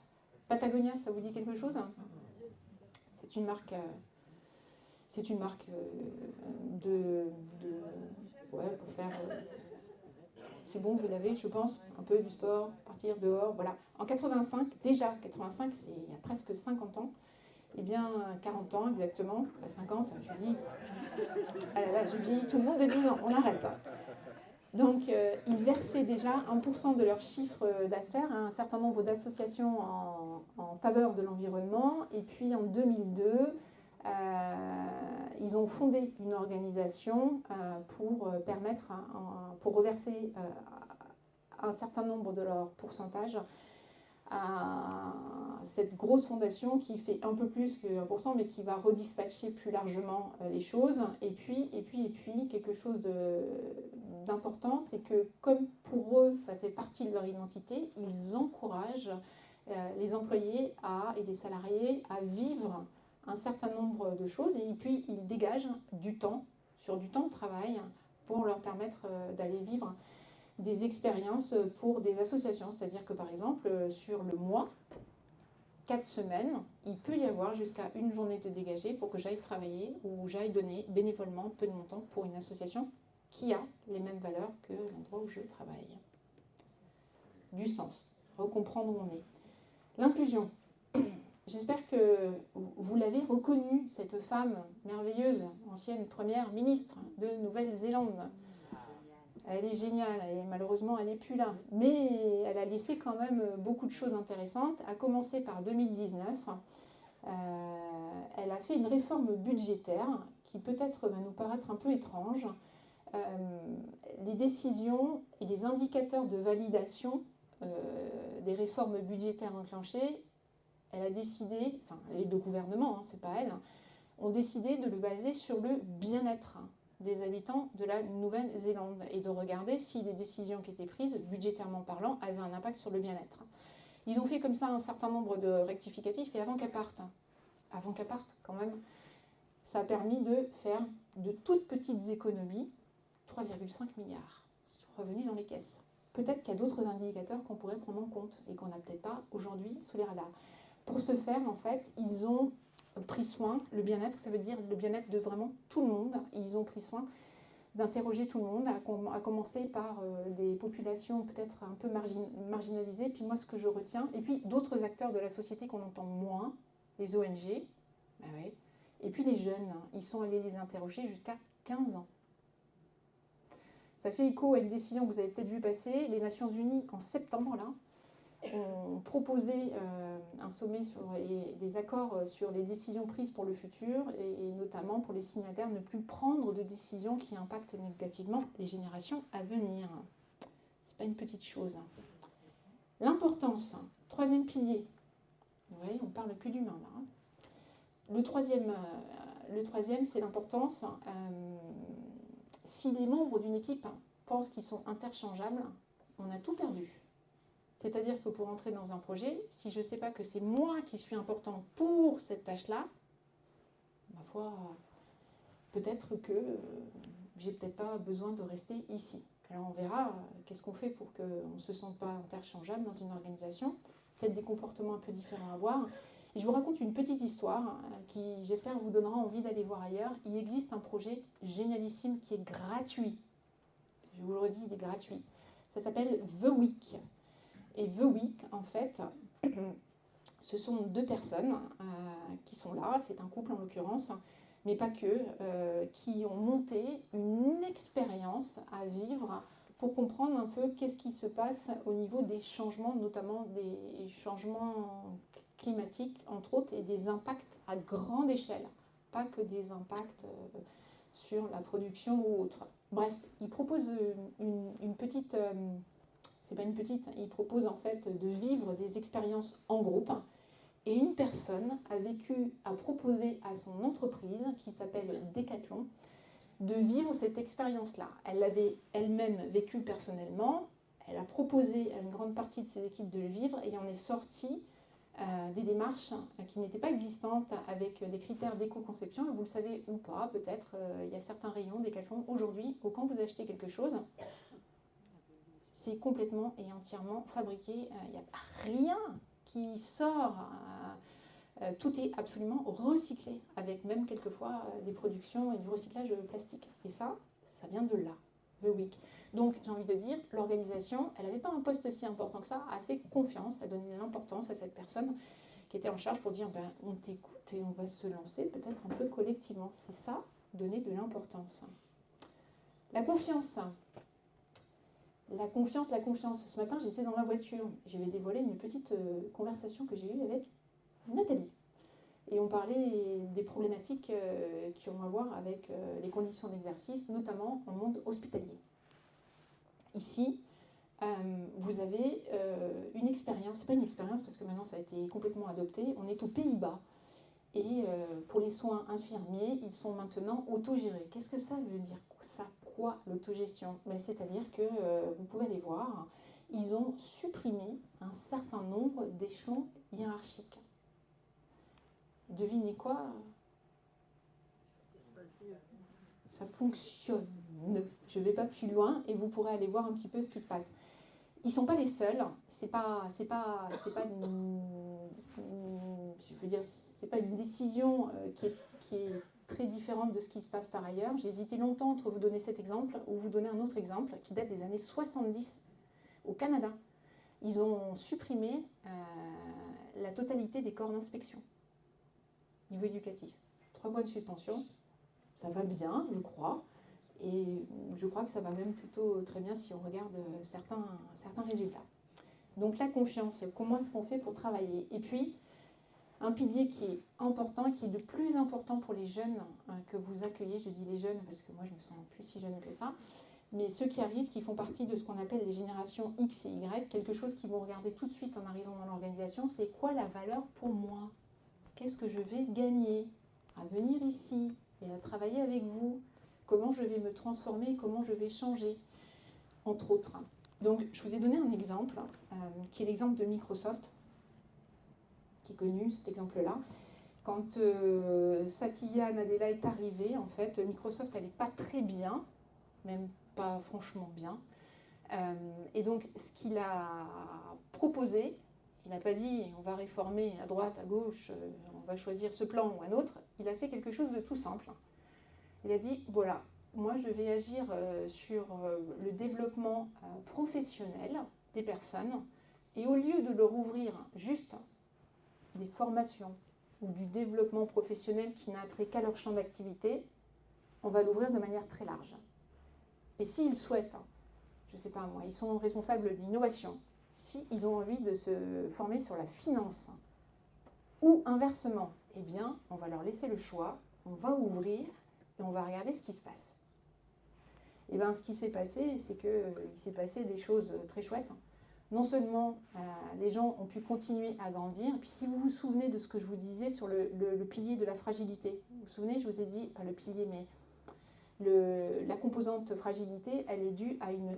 Patagonia, ça vous dit quelque chose? C'est une marque... ouais, pour faire... c'est bon, vous l'avez, je pense, un peu du sport, partir dehors, voilà. En 85, déjà, 85, c'est il y a presque 50 ans, eh bien, 40 ans exactement, pas 50, je dis... Ah là là, je vieillis tout le monde de 10 ans, on arrête. Donc, ils versaient déjà 1% de leur chiffre d'affaires à un certain nombre d'associations en faveur de l'environnement. Et puis, en 2002, ils ont fondé une organisation pour permettre, pour reverser un certain nombre de leur pourcentage à cette grosse fondation qui fait un peu plus que 1%, mais qui va redispatcher plus largement les choses. Et puis quelque chose d'important, c'est que comme pour eux, ça fait partie de leur identité, ils encouragent les employés et les salariés à vivre un certain nombre de choses, et puis ils dégagent du temps, sur du temps de travail, pour leur permettre d'aller vivre des expériences pour des associations. C'est-à-dire que par exemple, sur le mois, 4 semaines, il peut y avoir jusqu'à une journée de dégagée pour que j'aille travailler ou j'aille donner bénévolement peu de mon temps pour une association qui a les mêmes valeurs que l'endroit où je travaille. Du sens, recomprendre où on est. L'inclusion. J'espère que vous l'avez reconnue, cette femme merveilleuse, ancienne première ministre de Nouvelle-Zélande. Elle est géniale, et malheureusement elle n'est plus là. Mais elle a laissé quand même beaucoup de choses intéressantes, à commencer par 2019. Elle a fait une réforme budgétaire qui peut-être va nous paraître un peu étrange. Les décisions et les indicateurs de validation des réformes budgétaires enclenchées, elle a décidé, enfin les deux gouvernements, c'est pas elle, ont décidé de le baser sur le bien-être des habitants de la Nouvelle-Zélande et de regarder si les décisions qui étaient prises, budgétairement parlant, avaient un impact sur le bien-être. Ils ont fait comme ça un certain nombre de rectificatifs, et avant qu'elle parte quand même, ça a permis de faire de toutes petites économies, 3,5 milliards revenus dans les caisses. Peut-être qu'il y a d'autres indicateurs qu'on pourrait prendre en compte et qu'on n'a peut-être pas aujourd'hui sous les radars. Pour ce faire, en fait, ils ont pris soin, le bien-être, ça veut dire le bien-être de vraiment tout le monde. Ils ont pris soin d'interroger tout le monde, à commencer par des populations peut-être un peu marginalisées, puis moi ce que je retiens, et puis d'autres acteurs de la société qu'on entend moins, les ONG, bah ouais. Et puis les jeunes, hein, ils sont allés les interroger jusqu'à 15 ans. Ça fait écho à une décision que vous avez peut-être vu passer, les Nations Unies en septembre, là, ont proposé un sommet et des accords sur les décisions prises pour le futur et notamment pour les signataires ne plus prendre de décisions qui impactent négativement les générations à venir. C'est pas une petite chose. L'importance, troisième pilier. Vous voyez, on parle que d'humain là. Le troisième, c'est l'importance. Si les membres d'une équipe pensent qu'ils sont interchangeables, on a tout perdu. C'est-à-dire que pour entrer dans un projet, si je ne sais pas que c'est moi qui suis important pour cette tâche-là, ma foi, peut-être que j'ai peut-être pas besoin de rester ici. Alors on verra qu'est-ce qu'on fait pour qu'on ne se sente pas interchangeable dans une organisation. Peut-être des comportements un peu différents à voir. Et je vous raconte une petite histoire qui, j'espère, vous donnera envie d'aller voir ailleurs. Il existe un projet génialissime qui est gratuit. Je vous le redis, il est gratuit. Ça s'appelle The Week. Et The Week, en fait, ce sont deux personnes qui sont là, c'est un couple en l'occurrence, mais pas que, qui ont monté une expérience à vivre pour comprendre un peu qu'est-ce qui se passe au niveau des changements, notamment des changements climatiques, entre autres, et des impacts à grande échelle, pas que des impacts sur la production ou autre. Bref, ils proposent une petite... c'est pas une petite, il propose en fait de vivre des expériences en groupe. Et une personne a proposé à son entreprise, qui s'appelle Decathlon, de vivre cette expérience-là. Elle l'avait elle-même vécue personnellement, elle a proposé à une grande partie de ses équipes de le vivre, et on est sorti des démarches qui n'étaient pas existantes avec des critères d'éco-conception. Vous le savez ou pas, peut-être, il y a certains rayons Decathlon aujourd'hui où quand vous achetez quelque chose, c'est complètement et entièrement fabriqué. Il n'y a rien qui sort. Tout est absolument recyclé, avec même quelquefois des productions et du recyclage plastique. Et ça vient de là, The Week. Donc j'ai envie de dire, l'organisation, elle n'avait pas un poste si important que ça, a fait confiance, a donné l'importance à cette personne qui était en charge pour dire, ben, on t'écoute et on va se lancer peut-être un peu collectivement. C'est ça, donner de l'importance. La confiance. La confiance. Ce matin, j'étais dans ma voiture. Je vais dévoiler une petite conversation que j'ai eue avec Nathalie. Et on parlait des problématiques qui ont à voir avec les conditions d'exercice, notamment en monde hospitalier. Ici, vous avez une expérience. C'est pas une expérience parce que maintenant ça a été complètement adopté. On est aux Pays-Bas. Et pour les soins infirmiers, ils sont maintenant autogérés. Qu'est-ce que ça veut dire ça? Quoi l'autogestion? C'est-à-dire que vous pouvez aller voir, ils ont supprimé un certain nombre d'échelons hiérarchiques. Devinez quoi? Ça fonctionne. Je ne vais pas plus loin et vous pourrez aller voir un petit peu ce qui se passe. Ils ne sont pas les seuls. C'est pas une décision qui est très différente de ce qui se passe par ailleurs. J'ai hésité longtemps entre vous donner cet exemple ou vous donner un autre exemple qui date des années 70 au Canada. Ils ont supprimé la totalité des corps d'inspection niveau éducatif. 3 mois de suspension, ça va bien, je crois. Et je crois que ça va même plutôt très bien si on regarde certains résultats. Donc la confiance, comment est-ce qu'on fait pour travailler? Et puis, un pilier qui est important, qui est de plus important pour les jeunes que vous accueillez, je dis les jeunes parce que moi je me sens plus si jeune que ça, mais ceux qui arrivent, qui font partie de ce qu'on appelle les générations X et Y, quelque chose qu'ils vont regarder tout de suite en arrivant dans l'organisation, c'est quoi la valeur pour moi? Qu'est-ce que je vais gagner à venir ici et à travailler avec vous? Comment je vais me transformer, comment je vais changer, entre autres. Donc, je vous ai donné un exemple, qui est l'exemple de Microsoft, qui est connu, cet exemple-là. Quand Satya Nadella est arrivée, en fait, Microsoft n'allait pas très bien, même pas franchement bien. Et donc, ce qu'il a proposé, il n'a pas dit on va réformer à droite, à gauche, on va choisir ce plan ou un autre. Il a fait quelque chose de tout simple. Il a dit voilà, moi, je vais agir sur le développement professionnel des personnes. Et au lieu de leur ouvrir juste des formations ou du développement professionnel qui n'a trait qu'à leur champ d'activité, on va l'ouvrir de manière très large. Et s'ils souhaitent, je ne sais pas moi, ils sont responsables de l'innovation, s'ils ont envie de se former sur la finance, ou inversement, eh bien, on va leur laisser le choix, on va ouvrir et on va regarder ce qui se passe. Et bien, ce qui s'est passé, c'est qu'il s'est passé des choses très chouettes. Non seulement les gens ont pu continuer à grandir, et puis si vous vous souvenez de ce que je vous disais sur le pilier de la fragilité, vous vous souvenez, je vous ai dit, pas le pilier, mais la composante fragilité, elle est due à une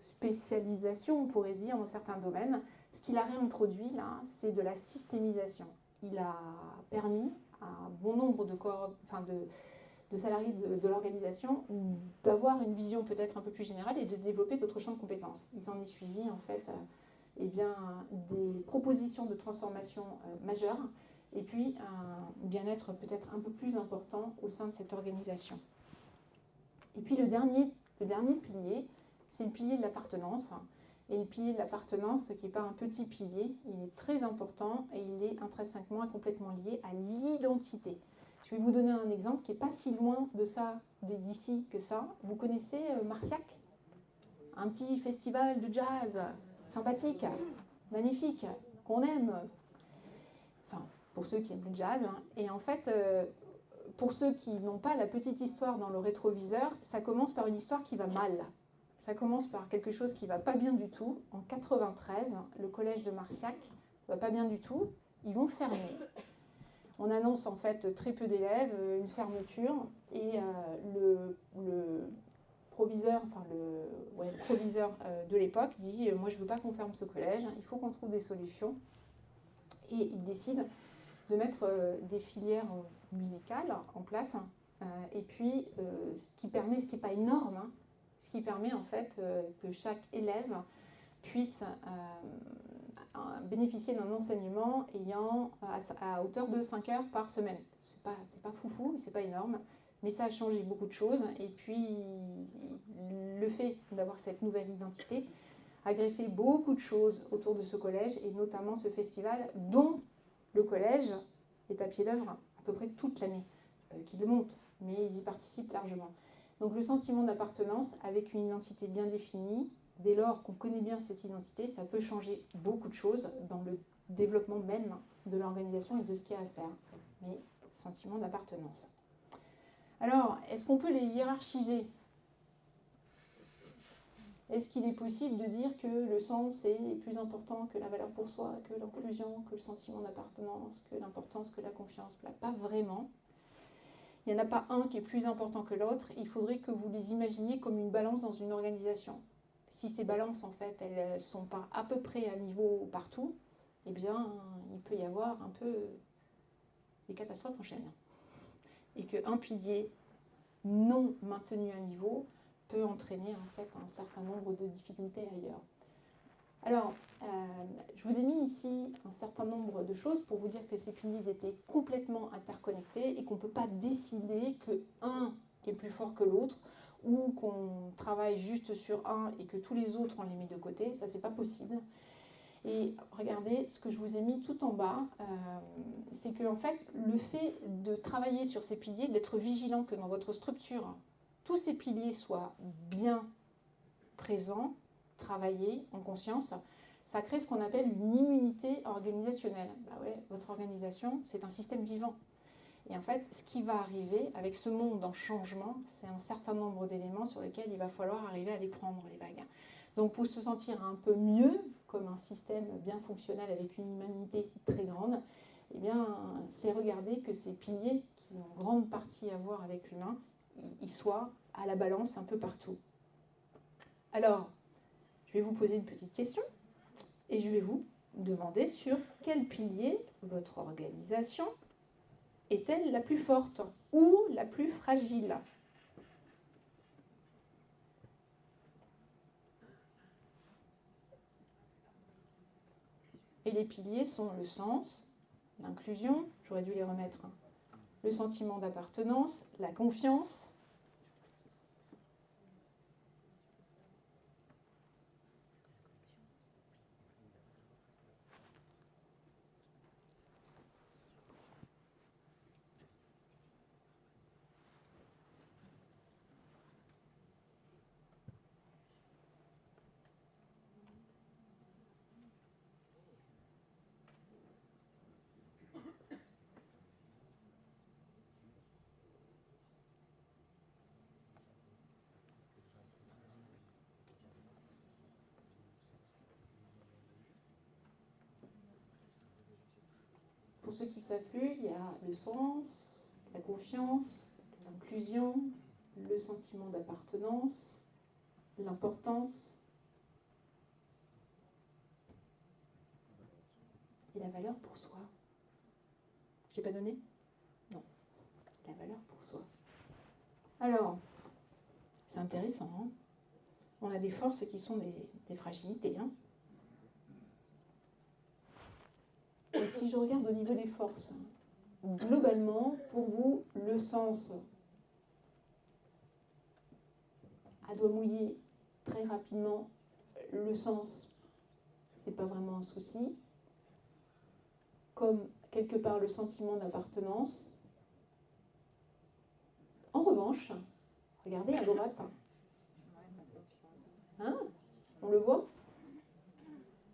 spécialisation, on pourrait dire, dans certains domaines. Ce qu'il a réintroduit, là, c'est de la systémisation. Il a permis à un bon nombre de salariés de l'organisation d'avoir une vision peut-être un peu plus générale et de développer d'autres champs de compétences. Il s'en est suivi, en fait, des propositions de transformation majeures et puis un bien-être peut-être un peu plus important au sein de cette organisation. Et puis le dernier pilier, c'est le pilier de l'appartenance. Et le pilier de l'appartenance, qui n'est pas un petit pilier, il est très important et il est intrinsèquement et complètement lié à l'identité. Je vais vous donner un exemple qui n'est pas si loin de ça, d'ici que ça. Vous connaissez Marciac? Un petit festival de jazz sympathique, magnifique, qu'on aime. Enfin, pour ceux qui aiment le jazz. Et en fait, pour ceux qui n'ont pas la petite histoire dans le rétroviseur, ça commence par une histoire qui va mal. Ça commence par quelque chose qui ne va pas bien du tout. En 93, le collège de Marciac ne va pas bien du tout. Ils vont fermer. On annonce en fait très peu d'élèves, une fermeture, et le proviseur, de l'époque dit moi je ne veux pas qu'on ferme ce collège, il faut qu'on trouve des solutions. Et il décide de mettre des filières musicales en place, et puis ce qui n'est pas énorme, ce qui permet en fait que chaque élève puisse bénéficier d'un enseignement ayant à hauteur de 5 heures par semaine. C'est pas foufou, c'est pas énorme, mais ça a changé beaucoup de choses. Et puis le fait d'avoir cette nouvelle identité a greffé beaucoup de choses autour de ce collège, et notamment ce festival dont le collège est à pied d'œuvre à peu près toute l'année. Qu'ils le montent, mais ils y participent largement. Donc le sentiment d'appartenance avec une identité bien définie, dès lors qu'on connaît bien cette identité, ça peut changer beaucoup de choses dans le développement même de l'organisation et de ce qu'il y a à faire. Mais sentiment d'appartenance. Alors, est-ce qu'on peut les hiérarchiser? Est-ce qu'il est possible de dire que le sens est plus important que la valeur pour soi, que l'inclusion, que le sentiment d'appartenance, que l'importance, que la confiance? Pas vraiment. Il n'y en a pas un qui est plus important que l'autre. Il faudrait que vous les imaginiez comme une balance dans une organisation. Si ces balances, en fait, elles ne sont pas à peu près à niveau partout, eh bien, il peut y avoir un peu des catastrophes en chaîne. Et qu'un pilier non maintenu à niveau peut entraîner, en fait, un certain nombre de difficultés ailleurs. Alors, je vous ai mis ici un certain nombre de choses pour vous dire que ces piliers étaient complètement interconnectés et qu'on ne peut pas décider qu'un est plus fort que l'autre, ou qu'on travaille juste sur un et que tous les autres on les met de côté. Ça, c'est pas possible. Et regardez ce que je vous ai mis tout en bas, c'est que en fait, le fait de travailler sur ces piliers, d'être vigilant que dans votre structure, tous ces piliers soient bien présents, travaillés en conscience, ça crée ce qu'on appelle une immunité organisationnelle. Votre organisation, c'est un système vivant. Et en fait, ce qui va arriver avec ce monde en changement, c'est un certain nombre d'éléments sur lesquels il va falloir arriver à les prendre, les vagues. Donc pour se sentir un peu mieux, comme un système bien fonctionnel avec une humanité très grande, eh bien, c'est regarder que ces piliers, qui ont en grande partie à voir avec l'humain, ils soient à la balance un peu partout. Alors, je vais vous poser une petite question, et je vais vous demander sur quel pilier votre organisation est-elle la plus forte ou la plus fragile? Et les piliers sont le sens, l'inclusion, j'aurais dû les remettre, le sentiment d'appartenance, la confiance. Pour ceux qui ne savent plus, il y a le sens, la confiance, l'inclusion, le sentiment d'appartenance, l'importance et la valeur pour soi. J'ai pas donné ? Non. La valeur pour soi. Alors, c'est intéressant, hein ? On a des forces qui sont des fragilités, hein ? Et si je regarde au niveau des forces, globalement, pour vous, le sens à doigt mouillé, très rapidement, le sens, c'est pas vraiment un souci. Comme quelque part le sentiment d'appartenance. En revanche, regardez à droite. Hein ? On le voit ?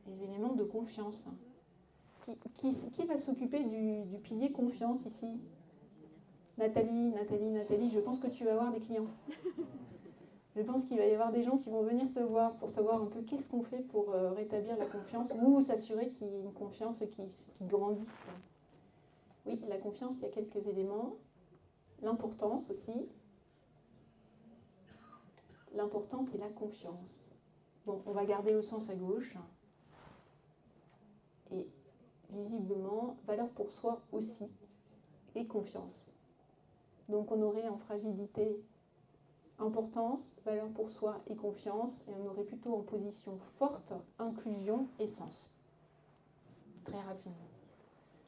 Les éléments de confiance. Qui va s'occuper du pilier confiance ici ? Nathalie, je pense que tu vas avoir des clients. Je pense qu'il va y avoir des gens qui vont venir te voir pour savoir un peu qu'est-ce qu'on fait pour rétablir la confiance ou s'assurer qu'il y ait une confiance qui grandisse. Oui, la confiance, il y a quelques éléments. L'importance aussi. L'importance et la confiance. Bon, on va garder le sens à gauche. Et visiblement, valeur pour soi aussi. Et confiance. Donc on aurait en fragilité importance, valeur pour soi et confiance. Et on aurait plutôt en position forte, inclusion et sens. Très rapidement.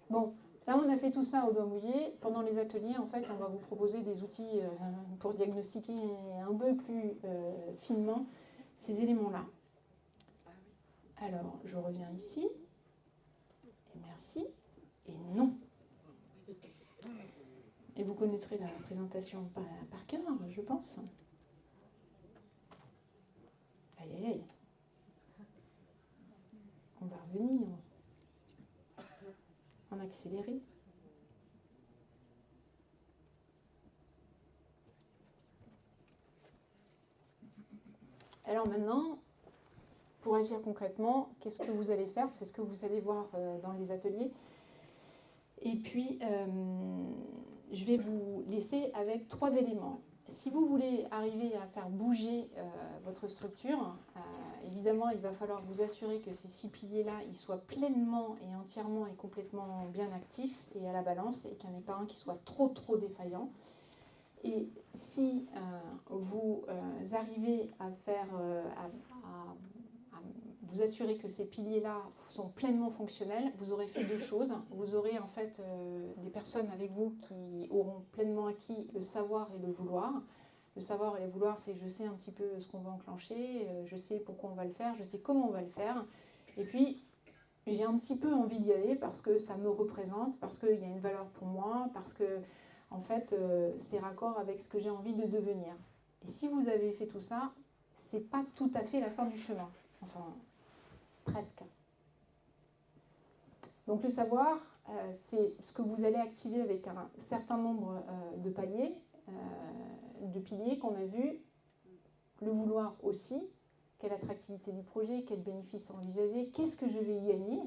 Bon, là on a fait tout ça au doigt mouillé. Pendant les ateliers, en fait, on va vous proposer des outils pour diagnostiquer un peu plus finement ces éléments-là. Alors, je reviens ici. Et merci. Et non. Et vous connaîtrez la présentation par cœur, je pense. Aïe, aïe, aïe. On va revenir en accéléré. Alors maintenant, pour agir concrètement, qu'est-ce que vous allez faire ? C'est ce que vous allez voir dans les ateliers. Et puis, je vais vous laisser avec 3 éléments. Si vous voulez arriver à faire bouger votre structure, évidemment, il va falloir vous assurer que ces 6 piliers-là, ils soient pleinement et entièrement et complètement bien actifs et à la balance, et qu'il n'y en ait pas un qui soit trop défaillant. Et si vous arrivez à faire, à vous assurer que ces piliers-là sont pleinement fonctionnels, vous aurez fait 2 choses. Vous aurez en fait des personnes avec vous qui auront pleinement acquis le savoir et le vouloir. Le savoir et le vouloir, c'est je sais un petit peu ce qu'on va enclencher, je sais pourquoi on va le faire, je sais comment on va le faire. Et puis, j'ai un petit peu envie d'y aller parce que ça me représente, parce qu'il y a une valeur pour moi, parce que en fait, c'est raccord avec ce que j'ai envie de devenir. Et si vous avez fait tout ça, c'est pas tout à fait la fin du chemin. Enfin, presque. Donc le savoir, c'est ce que vous allez activer avec un certain nombre de paliers, de piliers qu'on a vus. Le vouloir aussi. Quelle attractivité du projet, quel bénéfice envisager, qu'est-ce que je vais y gagner,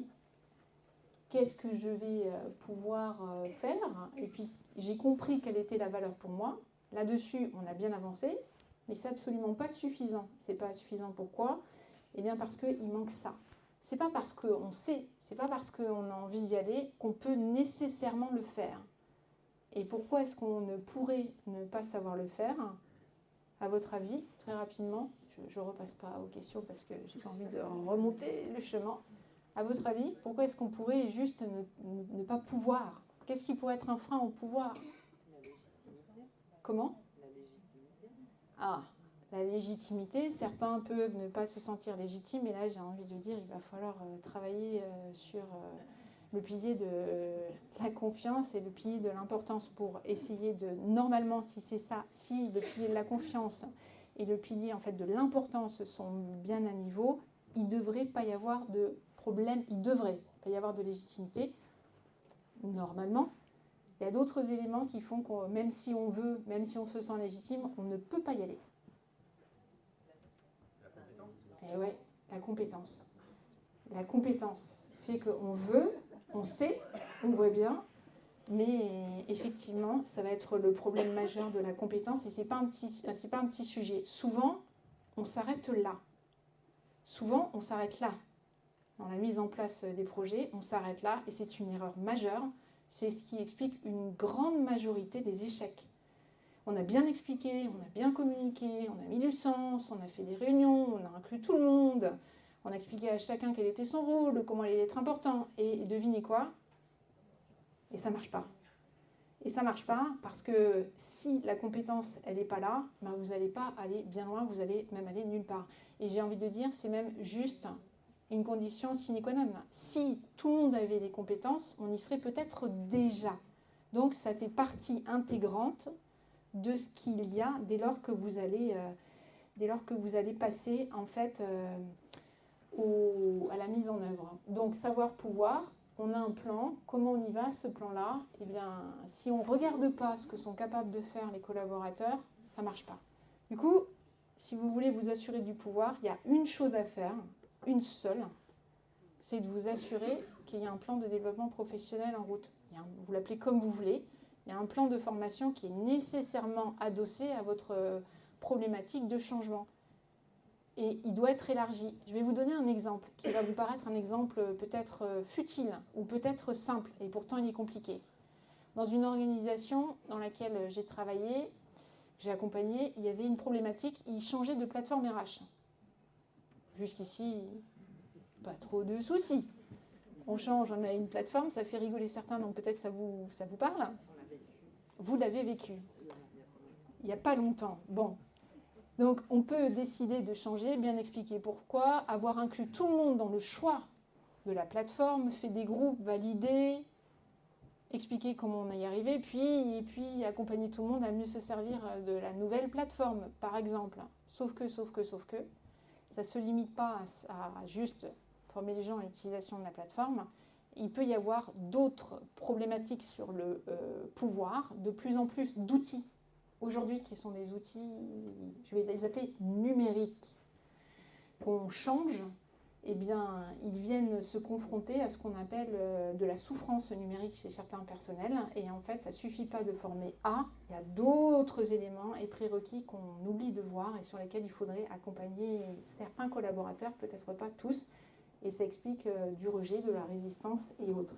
qu'est-ce que je vais pouvoir faire. Et puis, j'ai compris quelle était la valeur pour moi. Là-dessus, on a bien avancé, mais c'est absolument pas suffisant. C'est pas suffisant pourquoi ? Eh bien parce qu'il manque ça. C'est pas parce qu'on sait, c'est pas parce qu'on a envie d'y aller qu'on peut nécessairement le faire. Et pourquoi est-ce qu'on ne pourrait ne pas savoir le faire ? À votre avis, très rapidement, je ne repasse pas aux questions parce que j'ai pas envie de remonter le chemin. À votre avis, pourquoi est-ce qu'on pourrait juste ne pas pouvoir ? Qu'est-ce qui pourrait être un frein au pouvoir ? Comment ? La légitimité. Ah, la légitimité, certains peuvent ne pas se sentir légitimes, et là j'ai envie de dire il va falloir travailler sur le pilier de la confiance et le pilier de l'importance pour essayer de, normalement si c'est ça, si le pilier de la confiance et le pilier en fait de l'importance sont bien à niveau, il ne devrait pas y avoir de problème, il devrait pas y avoir de légitimité, normalement. Il y a d'autres éléments qui font que même si on veut, même si on se sent légitime, on ne peut pas y aller. C'est la compétence. Et ouais, la compétence. La compétence fait qu'on veut, on sait, on voit bien, mais effectivement, ça va être le problème majeur de la compétence et c'est pas un petit sujet. Souvent, on s'arrête là. Souvent, on s'arrête là. Dans la mise en place des projets, on s'arrête là et c'est une erreur majeure. C'est ce qui explique une grande majorité des échecs. On a bien expliqué, on a bien communiqué, on a mis du sens, on a fait des réunions, on a inclus tout le monde, on a expliqué à chacun quel était son rôle, comment il allait être important. Et devinez quoi ? Et ça ne marche pas. Et ça ne marche pas parce que si la compétence, elle n'est pas là, ben vous n'allez pas aller bien loin, vous allez même aller nulle part. Et j'ai envie de dire, c'est même juste une condition sine qua non. Si tout le monde avait des compétences, on y serait peut-être déjà. Donc ça fait partie intégrante de ce qu'il y a dès lors que vous allez passer en fait à la mise en œuvre. Donc savoir pouvoir, on a un plan, comment on y va ce plan-là ? Eh bien, si on ne regarde pas ce que sont capables de faire les collaborateurs, ça ne marche pas. Du coup, si vous voulez vous assurer du pouvoir, il y a une chose à faire, une seule, c'est de vous assurer qu'il y a un plan de développement professionnel en route. Vous l'appelez comme vous voulez, il y a un plan de formation qui est nécessairement adossé à votre problématique de changement. Et il doit être élargi. Je vais vous donner un exemple qui va vous paraître un exemple peut-être futile ou peut-être simple, et pourtant il est compliqué. Dans une organisation dans laquelle j'ai travaillé, j'ai accompagné, il y avait une problématique, ils changeaient de plateforme RH. Jusqu'ici, pas trop de soucis. On change, on a une plateforme, ça fait rigoler certains, donc peut-être ça vous parle. Vous l'avez vécu. Il n'y a pas longtemps. Bon. Donc, on peut décider de changer, bien expliquer pourquoi, avoir inclus tout le monde dans le choix de la plateforme, fait des groupes, valider, expliquer comment on y arriver, et puis accompagner tout le monde à mieux se servir de la nouvelle plateforme, par exemple. Sauf que, ça ne se limite pas à juste former les gens à l'utilisation de la plateforme. Il peut y avoir d'autres problématiques sur le pouvoir, de plus en plus d'outils aujourd'hui qui sont des outils, je vais les appeler numériques, qu'on change, eh bien, ils viennent se confronter à ce qu'on appelle de la souffrance numérique chez certains personnels. Et en fait, ça ne suffit pas de former A, il y a d'autres éléments et prérequis qu'on oublie de voir et sur lesquels il faudrait accompagner certains collaborateurs, peut-être pas tous, et ça explique du rejet, de la résistance et autres.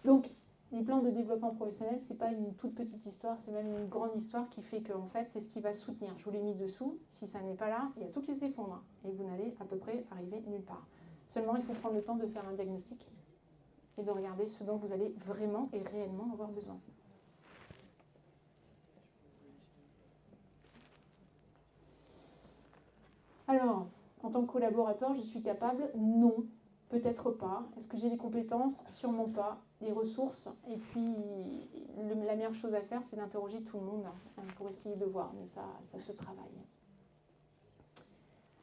Donc, les plans de développement professionnel, ce n'est pas une toute petite histoire, c'est même une grande histoire qui fait qu'en fait, c'est ce qui va soutenir. Je vous l'ai mis dessous, si ça n'est pas là, il y a tout qui s'effondre et vous n'allez à peu près arriver nulle part. Seulement, il faut prendre le temps de faire un diagnostic et de regarder ce dont vous allez vraiment et réellement avoir besoin. Alors, en tant que collaborateur, je suis capable ? Non. Peut-être pas. Est-ce que j'ai les compétences ? Sûrement pas. Les ressources. Et puis, la meilleure chose à faire, c'est d'interroger tout le monde pour essayer de voir. Mais ça se travaille.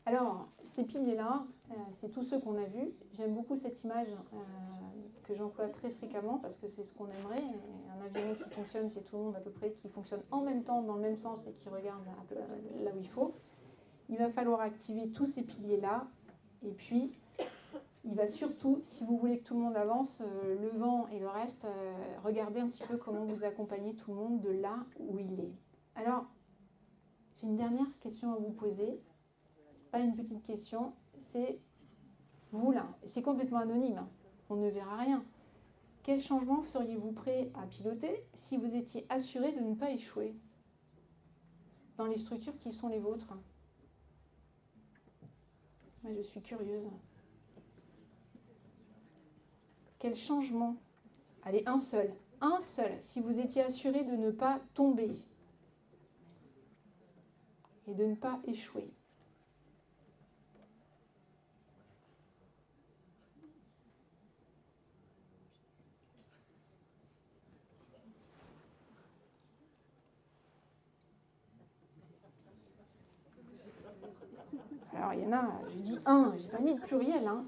Alors, ces piliers-là, c'est tous ceux qu'on a vus. J'aime beaucoup cette image que j'emploie très fréquemment parce que c'est ce qu'on aimerait. Un avion qui fonctionne, c'est tout le monde à peu près qui fonctionne en même temps, dans le même sens et qui regarde un peu là où il faut. Il va falloir activer tous ces piliers-là. Et puis, il va surtout, si vous voulez que tout le monde avance, le vent et le reste, regardez un petit peu comment vous accompagnez tout le monde de là où il est. Alors, j'ai une dernière question à vous poser. Pas une petite question, c'est vous là. C'est complètement anonyme, on ne verra rien. Quel changement seriez-vous prêt à piloter si vous étiez assuré de ne pas échouer dans les structures qui sont les vôtres ? Moi, je suis curieuse. Quel changement ? Allez, un seul, si vous étiez assuré de ne pas tomber. et de ne pas échouer. Alors, il y en a, j'ai dit un, j'ai pas mis de pluriel, hein.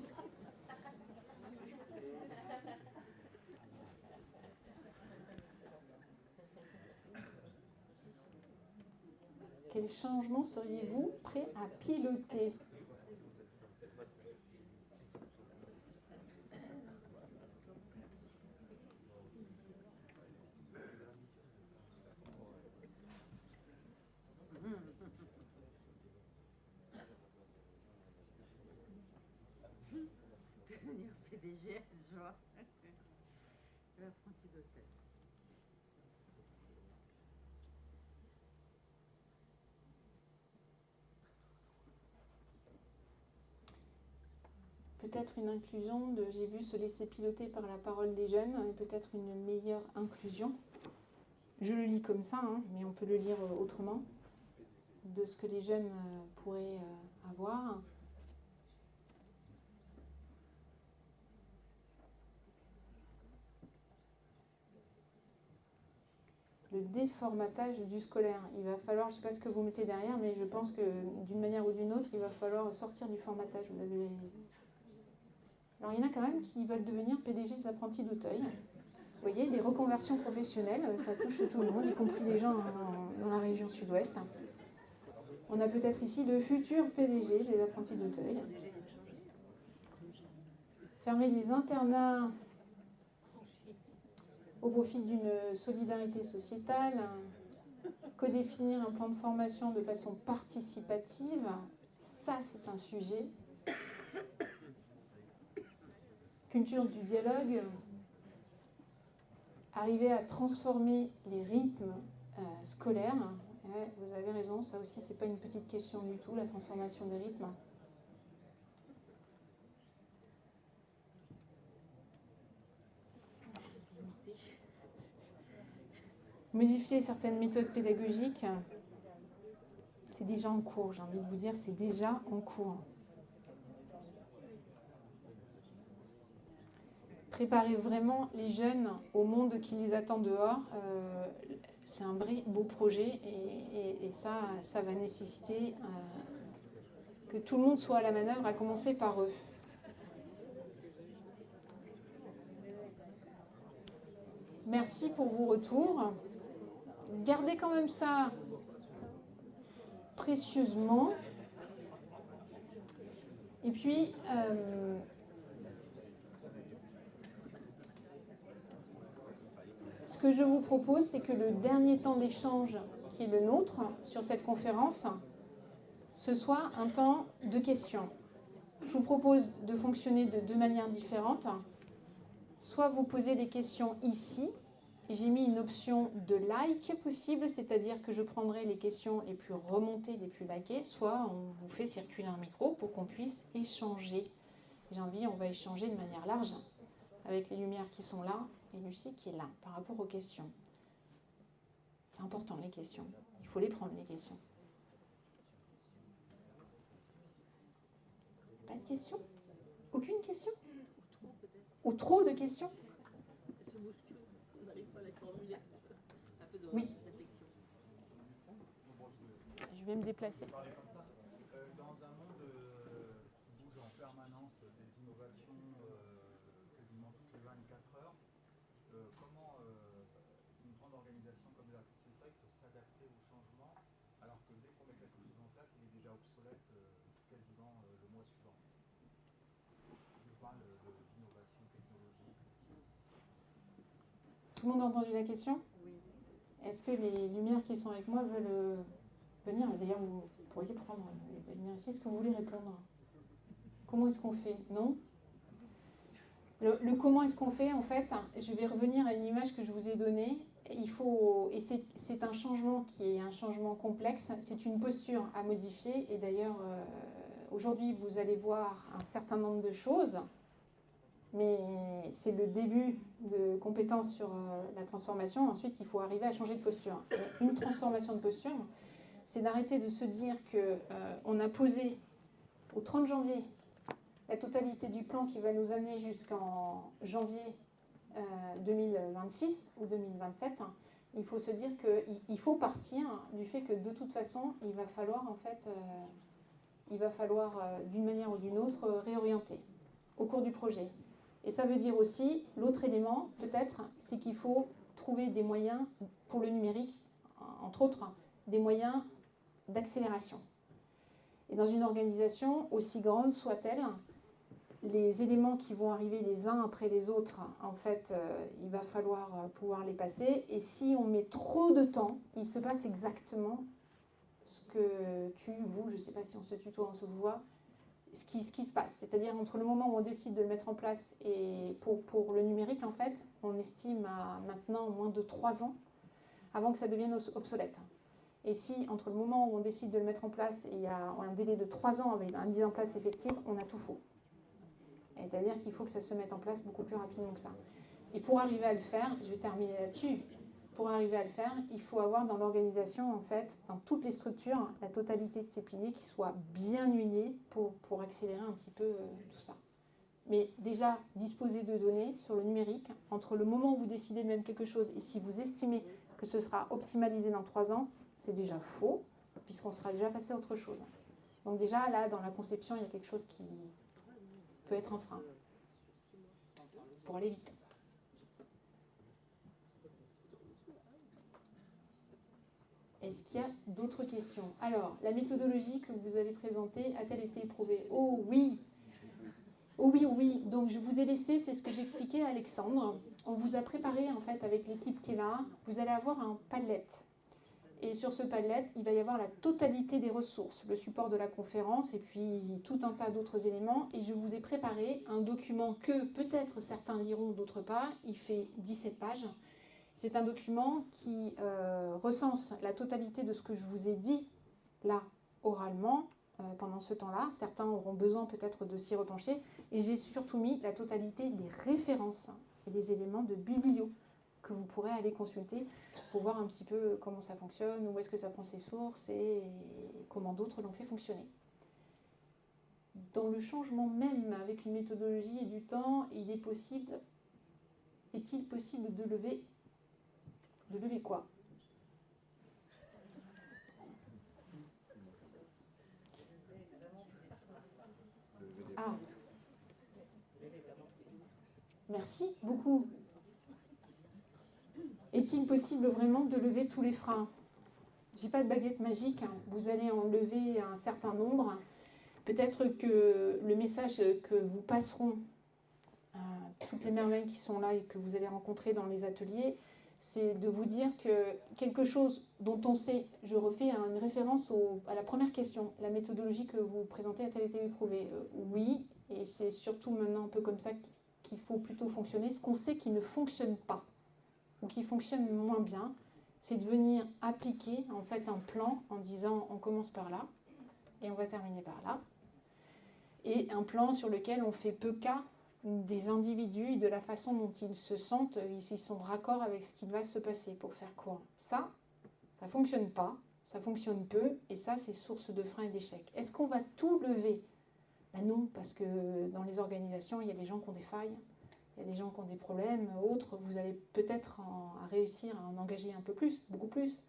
Quel changement seriez-vous prêt à piloter ? Devenir PDG, je vois. L'apprenti d'hôtel. Peut-être une inclusion de j'ai vu se laisser piloter par la parole des jeunes, et peut-être une meilleure inclusion. Je le lis comme ça, hein, mais on peut le lire autrement, de ce que les jeunes pourraient avoir. Le déformatage du scolaire. Il va falloir, je ne sais pas ce que vous mettez derrière, mais je pense que d'une manière ou d'une autre, il va falloir sortir du formatage. Vous avez... Alors il y en a quand même qui veulent devenir PDG des apprentis d'Auteuil. Vous voyez, des reconversions professionnelles, ça touche tout le monde, y compris les gens dans la région sud-ouest. On a peut-être ici le futur PDG des apprentis d'Auteuil. Fermer les internats au profit d'une solidarité sociétale, codéfinir un plan de formation de façon participative, ça c'est un sujet. Culture du dialogue, arriver à transformer les rythmes scolaires. Ouais, vous avez raison, ça aussi c'est pas une petite question du tout, la transformation des rythmes. Modifier certaines méthodes pédagogiques, c'est déjà en cours, j'ai envie de vous dire, c'est déjà en cours. Préparer vraiment les jeunes au monde qui les attend dehors, c'est un vrai beau projet et ça va nécessiter que tout le monde soit à la manœuvre, à commencer par eux. Merci pour vos retours. Gardez quand même ça précieusement. Et puis, ce que je vous propose, c'est que le dernier temps d'échange qui est le nôtre sur cette conférence, ce soit un temps de questions. Je vous propose de fonctionner de deux manières différentes. Soit vous posez des questions ici, et j'ai mis une option de like possible, c'est-à-dire que je prendrai les questions les plus remontées, les plus likées, soit on vous fait circuler un micro pour qu'on puisse échanger. J'ai envie, on va échanger de manière large avec les lumières qui sont là et Lucie qui est là par rapport aux questions. C'est important les questions, il faut les prendre les questions. Pas de questions ? Aucune question ? Ou trop de questions ? Oui. Je vais me déplacer. Dans un monde qui bouge en permanence, des innovations quasiment toutes les 24 heures, comment une grande organisation comme la Petite peut s'adapter aux changements alors que dès qu'on met quelque chose en place, il est déjà obsolète quasiment le mois suivant. Je parle d'innovation technologique. Tout le monde a entendu la question ? Oui. Est-ce que les lumières qui sont avec moi veulent venir ? D'ailleurs, vous pourriez venir ici. Est-ce que vous voulez répondre ? Comment est-ce qu'on fait ? Non ? Le comment est-ce qu'on fait, en fait, je vais revenir à une image que je vous ai donnée. Et c'est un changement qui est un changement complexe. C'est une posture à modifier. Et d'ailleurs, aujourd'hui, vous allez voir un certain nombre de choses. Mais c'est le début de compétences sur la transformation. Ensuite, il faut arriver à changer de posture. Et une transformation de posture, c'est d'arrêter de se dire qu'on a posé au 30 janvier la totalité du plan qui va nous amener jusqu'en janvier 2026 ou 2027. Il faut se dire qu'il faut partir du fait que de toute façon, il va falloir d'une manière ou d'une autre réorienter au cours du projet. Et ça veut dire aussi, l'autre élément peut-être, c'est qu'il faut trouver des moyens pour le numérique, entre autres, des moyens d'accélération. Et dans une organisation aussi grande soit-elle, les éléments qui vont arriver les uns après les autres, en fait, il va falloir pouvoir les passer. Et si on met trop de temps, il se passe exactement ce que vous, je ne sais pas si on se tutoie, on se voit, ce qui se passe. C'est-à-dire entre le moment où on décide de le mettre en place et pour le numérique, en fait, on estime à maintenant moins de 3 ans avant que ça devienne obsolète. Et si entre le moment où on décide de le mettre en place et il y a un délai de 3 ans avec une mise en place effective, on a tout faux. C'est-à-dire qu'il faut que ça se mette en place beaucoup plus rapidement que ça. Et pour arriver à le faire, je vais terminer là-dessus, pour arriver à le faire, il faut avoir dans l'organisation, en fait, dans toutes les structures, la totalité de ces piliers qui soient bien huilés pour accélérer un petit peu tout ça. Mais déjà, disposer de données sur le numérique, entre le moment où vous décidez de même quelque chose et si vous estimez que ce sera optimalisé dans 3 ans, c'est déjà faux, puisqu'on sera déjà passé à autre chose. Donc déjà, là, dans la conception, il y a quelque chose qui peut être un frein pour aller vite. Est-ce qu'il y a d'autres questions? Alors, la méthodologie que vous avez présentée a-t-elle été éprouvée? Oh oui! Oh oui, oh oui. Donc, je vous ai laissé, c'est ce que j'expliquais à Alexandre. On vous a préparé, en fait, avec l'équipe qui est là, vous allez avoir un Padlet. Et sur ce Padlet, il va y avoir la totalité des ressources, le support de la conférence et puis tout un tas d'autres éléments. Et je vous ai préparé un document que peut-être certains liront, d'autres pas. Il fait 17 pages. C'est un document qui recense la totalité de ce que je vous ai dit là, oralement, pendant ce temps-là. Certains auront besoin peut-être de s'y repencher. Et j'ai surtout mis la totalité des références et des éléments de biblio que vous pourrez aller consulter pour voir un petit peu comment ça fonctionne, où est-ce que ça prend ses sources et comment d'autres l'ont fait fonctionner. Dans le changement même, avec une méthodologie et du temps, est-il possible de lever quoi? Ah, merci beaucoup. Est-il possible vraiment de lever tous les freins? Je n'ai pas de baguette magique, hein. Vous allez en lever un certain nombre. Peut-être que le message que vous passeront toutes les merveilles qui sont là et que vous allez rencontrer dans les ateliers, c'est de vous dire que quelque chose dont on sait, je refais une référence à la première question, la méthodologie que vous présentez a-t-elle été éprouvée? Oui, et c'est surtout maintenant un peu comme ça qu'il faut plutôt fonctionner. Ce qu'on sait qui ne fonctionne pas, ou qui fonctionne moins bien, c'est de venir appliquer en fait un plan en disant on commence par là et on va terminer par là. Et un plan sur lequel on fait peu cas des individus et de la façon dont ils se sentent, ils sont raccord avec ce qui va se passer pour faire court. Ça fonctionne pas, ça fonctionne peu et ça c'est source de frein et d'échec. Est-ce qu'on va tout lever? Ben non, parce que dans les organisations, il y a des gens qui ont des failles. Il y a des gens qui ont des problèmes, autres, vous allez peut-être réussir à en engager un peu plus, beaucoup plus.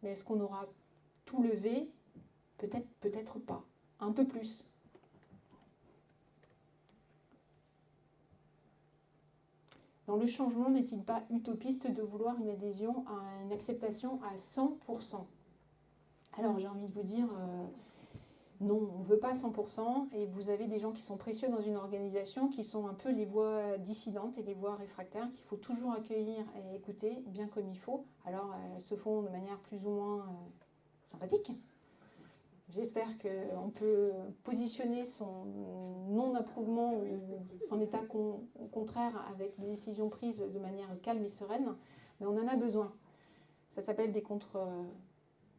Mais est-ce qu'on aura tout levé? Peut-être pas. Un peu plus. Dans le changement, n'est-il pas utopiste de vouloir une adhésion à une acceptation à 100%? Alors j'ai envie de vous dire... non, on ne veut pas 100%, et vous avez des gens qui sont précieux dans une organisation, qui sont un peu les voix dissidentes et les voix réfractaires, qu'il faut toujours accueillir et écouter bien comme il faut. Alors, elles se font de manière plus ou moins sympathique. J'espère qu'on peut positionner son non-approuvement ou son état contraire avec des décisions prises de manière calme et sereine, mais on en a besoin. Ça s'appelle des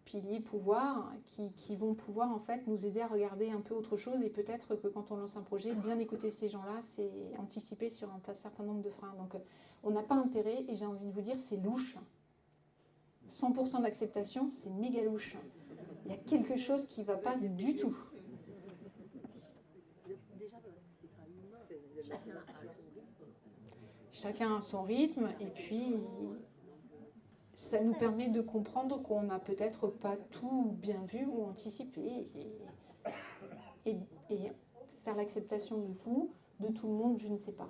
piliers pouvoir qui vont pouvoir en fait nous aider à regarder un peu autre chose et peut-être que quand on lance un projet, bien écouter ces gens-là, c'est anticiper sur un certain nombre de freins. Donc on n'a pas intérêt, et j'ai envie de vous dire, c'est louche. 100% d'acceptation, c'est méga louche. Il y a quelque chose qui ne va pas du tout. Déjà parce que c'est pas humain. Chacun a son rythme, et puis ça nous permet de comprendre qu'on n'a peut-être pas tout bien vu ou anticipé, et faire l'acceptation de tout le monde, je ne sais pas.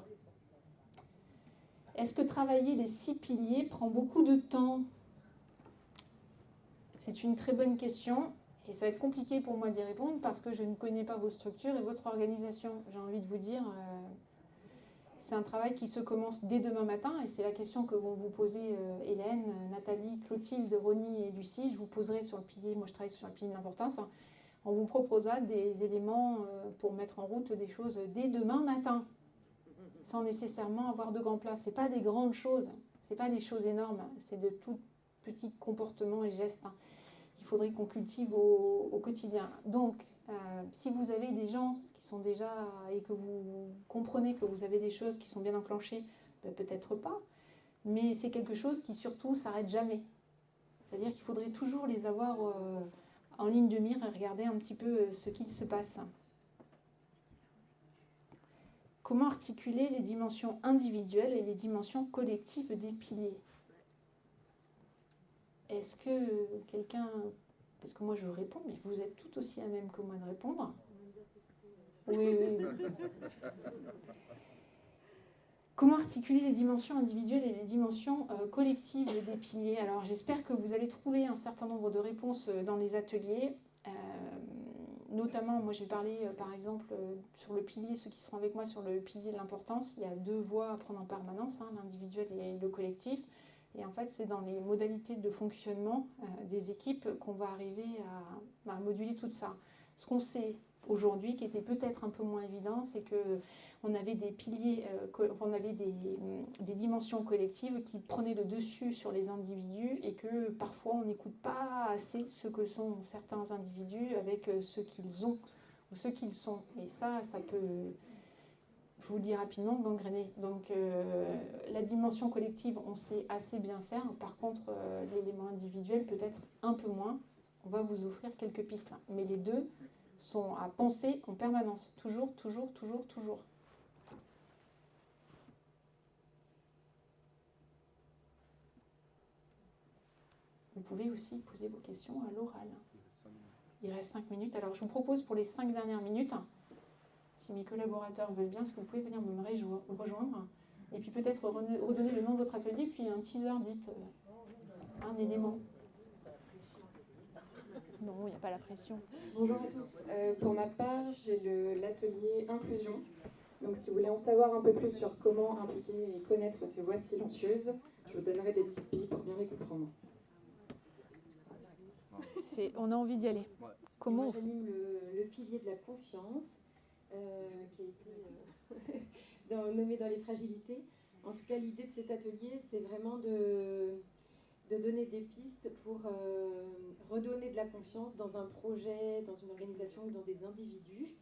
Est-ce que travailler les 6 piliers prend beaucoup de temps ? C'est une très bonne question, et ça va être compliqué pour moi d'y répondre parce que je ne connais pas vos structures et votre organisation. J'ai envie de vous dire, c'est un travail qui se commence dès demain matin, et c'est la question que vont vous poser Hélène, Nathalie, Clotilde, Ronnie et Lucie. Je vous poserai sur le pilier, moi je travaille sur le pilier de l'importance. On vous proposera des éléments pour mettre en route des choses dès demain matin, sans nécessairement avoir de grands plats. Ce n'est pas des grandes choses, ce n'est pas des choses énormes, c'est de tout petits comportements et gestes qu'il faudrait qu'on cultive au quotidien. Donc, si vous avez des gens qui sont déjà, et que vous comprenez que vous avez des choses qui sont bien enclenchées, peut-être pas, mais c'est quelque chose qui surtout s'arrête jamais. C'est-à-dire qu'il faudrait toujours les avoir en ligne de mire et regarder un petit peu ce qui se passe. Comment articuler les dimensions individuelles et les dimensions collectives des piliers ? Est-ce que quelqu'un... Parce que moi je réponds, mais vous êtes tout aussi à même que moi de répondre. Oui. Comment articuler les dimensions individuelles et les dimensions collectives des piliers ? Alors j'espère que vous allez trouver un certain nombre de réponses dans les ateliers. Notamment, moi je vais parler par exemple sur le pilier, ceux qui seront avec moi sur le pilier de l'importance. Il y a 2 voies à prendre en permanence, l'individuel et le collectif. Et en fait, c'est dans les modalités de fonctionnement des équipes qu'on va arriver à moduler tout ça. Ce qu'on sait aujourd'hui, qui était peut-être un peu moins évident, c'est qu'on avait des piliers, on avait des dimensions collectives qui prenaient le dessus sur les individus, et que parfois on n'écoute pas assez ce que sont certains individus avec ce qu'ils ont ou ce qu'ils sont. Et ça peut... Je vous le dis rapidement, gangréné. Donc la dimension collective, on sait assez bien faire. Par contre, l'élément individuel, peut-être un peu moins. On va vous offrir quelques pistes. Mais les deux sont à penser en permanence. Toujours. Vous pouvez aussi poser vos questions à l'oral. Il reste 5 minutes. Alors je vous propose pour les 5 dernières minutes... Si mes collaborateurs veulent bien, est-ce que vous pouvez venir me rejoindre ? Et puis peut-être redonner le nom de votre atelier, puis un teaser, dites un élément. Non, il n'y a pas la pression. Bonjour à tous. Pour ma part, j'ai l'atelier inclusion. Donc si vous voulez en savoir un peu plus sur comment impliquer et connaître ces voix silencieuses, je vous donnerai des petites billes pour bien les comprendre. On a envie d'y aller. Comment j'anime le pilier de la confiance. Qui a été nommé dans les fragilités. En tout cas, l'idée de cet atelier, c'est vraiment de donner des pistes pour redonner de la confiance dans un projet, dans une organisation ou dans des individus.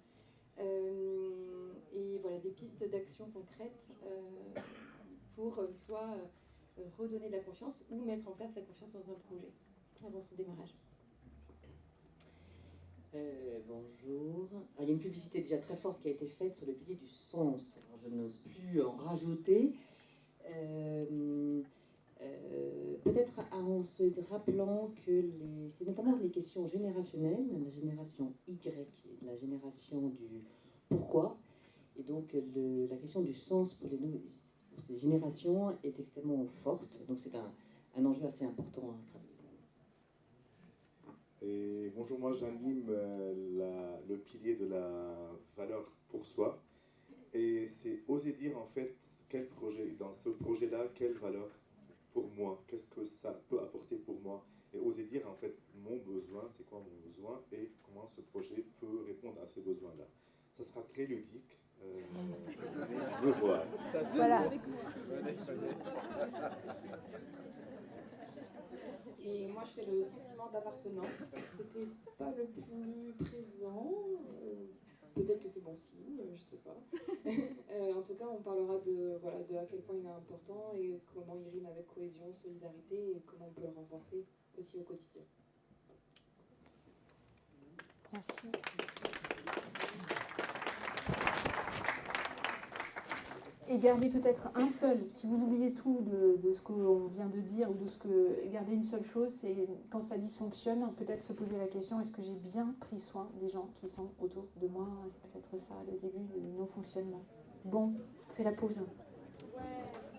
Et voilà, des pistes d'action concrètes pour soit redonner de la confiance ou mettre en place la confiance dans un projet avant son démarrage. Bonjour. Alors, il y a une publicité déjà très forte qui a été faite sur le pilier du sens. Alors, je n'ose plus en rajouter. Peut-être en se rappelant que c'est notamment les questions générationnelles, la génération Y, la génération du pourquoi. Et donc la question du sens pour ces générations est extrêmement forte. Donc c'est un enjeu assez important à travailler. Et bonjour, moi j'anime le pilier de la valeur pour soi. Et c'est oser dire en fait quel projet, dans ce projet-là, quelle valeur pour moi, qu'est-ce que ça peut apporter pour moi. Et oser dire en fait mon besoin, c'est quoi mon besoin et comment ce projet peut répondre à ces besoins-là. Ça sera très ludique. Me voilà. Voilà. Et moi, je fais le sentiment d'appartenance. C'était pas le plus présent. Peut-être que c'est bon signe, je sais pas. En tout cas, on parlera de à quel point il est important et comment il rime avec cohésion, solidarité et comment on peut le renforcer aussi au quotidien. Merci. Et gardez peut-être un seul, si vous oubliez tout de ce qu'on vient de dire, ou de ce que. Gardez une seule chose, c'est quand ça dysfonctionne, peut-être se poser la question, est-ce que j'ai bien pris soin des gens qui sont autour de moi? C'est peut-être ça le début du non-fonctionnement. Bon, on fait la pause. Ouais.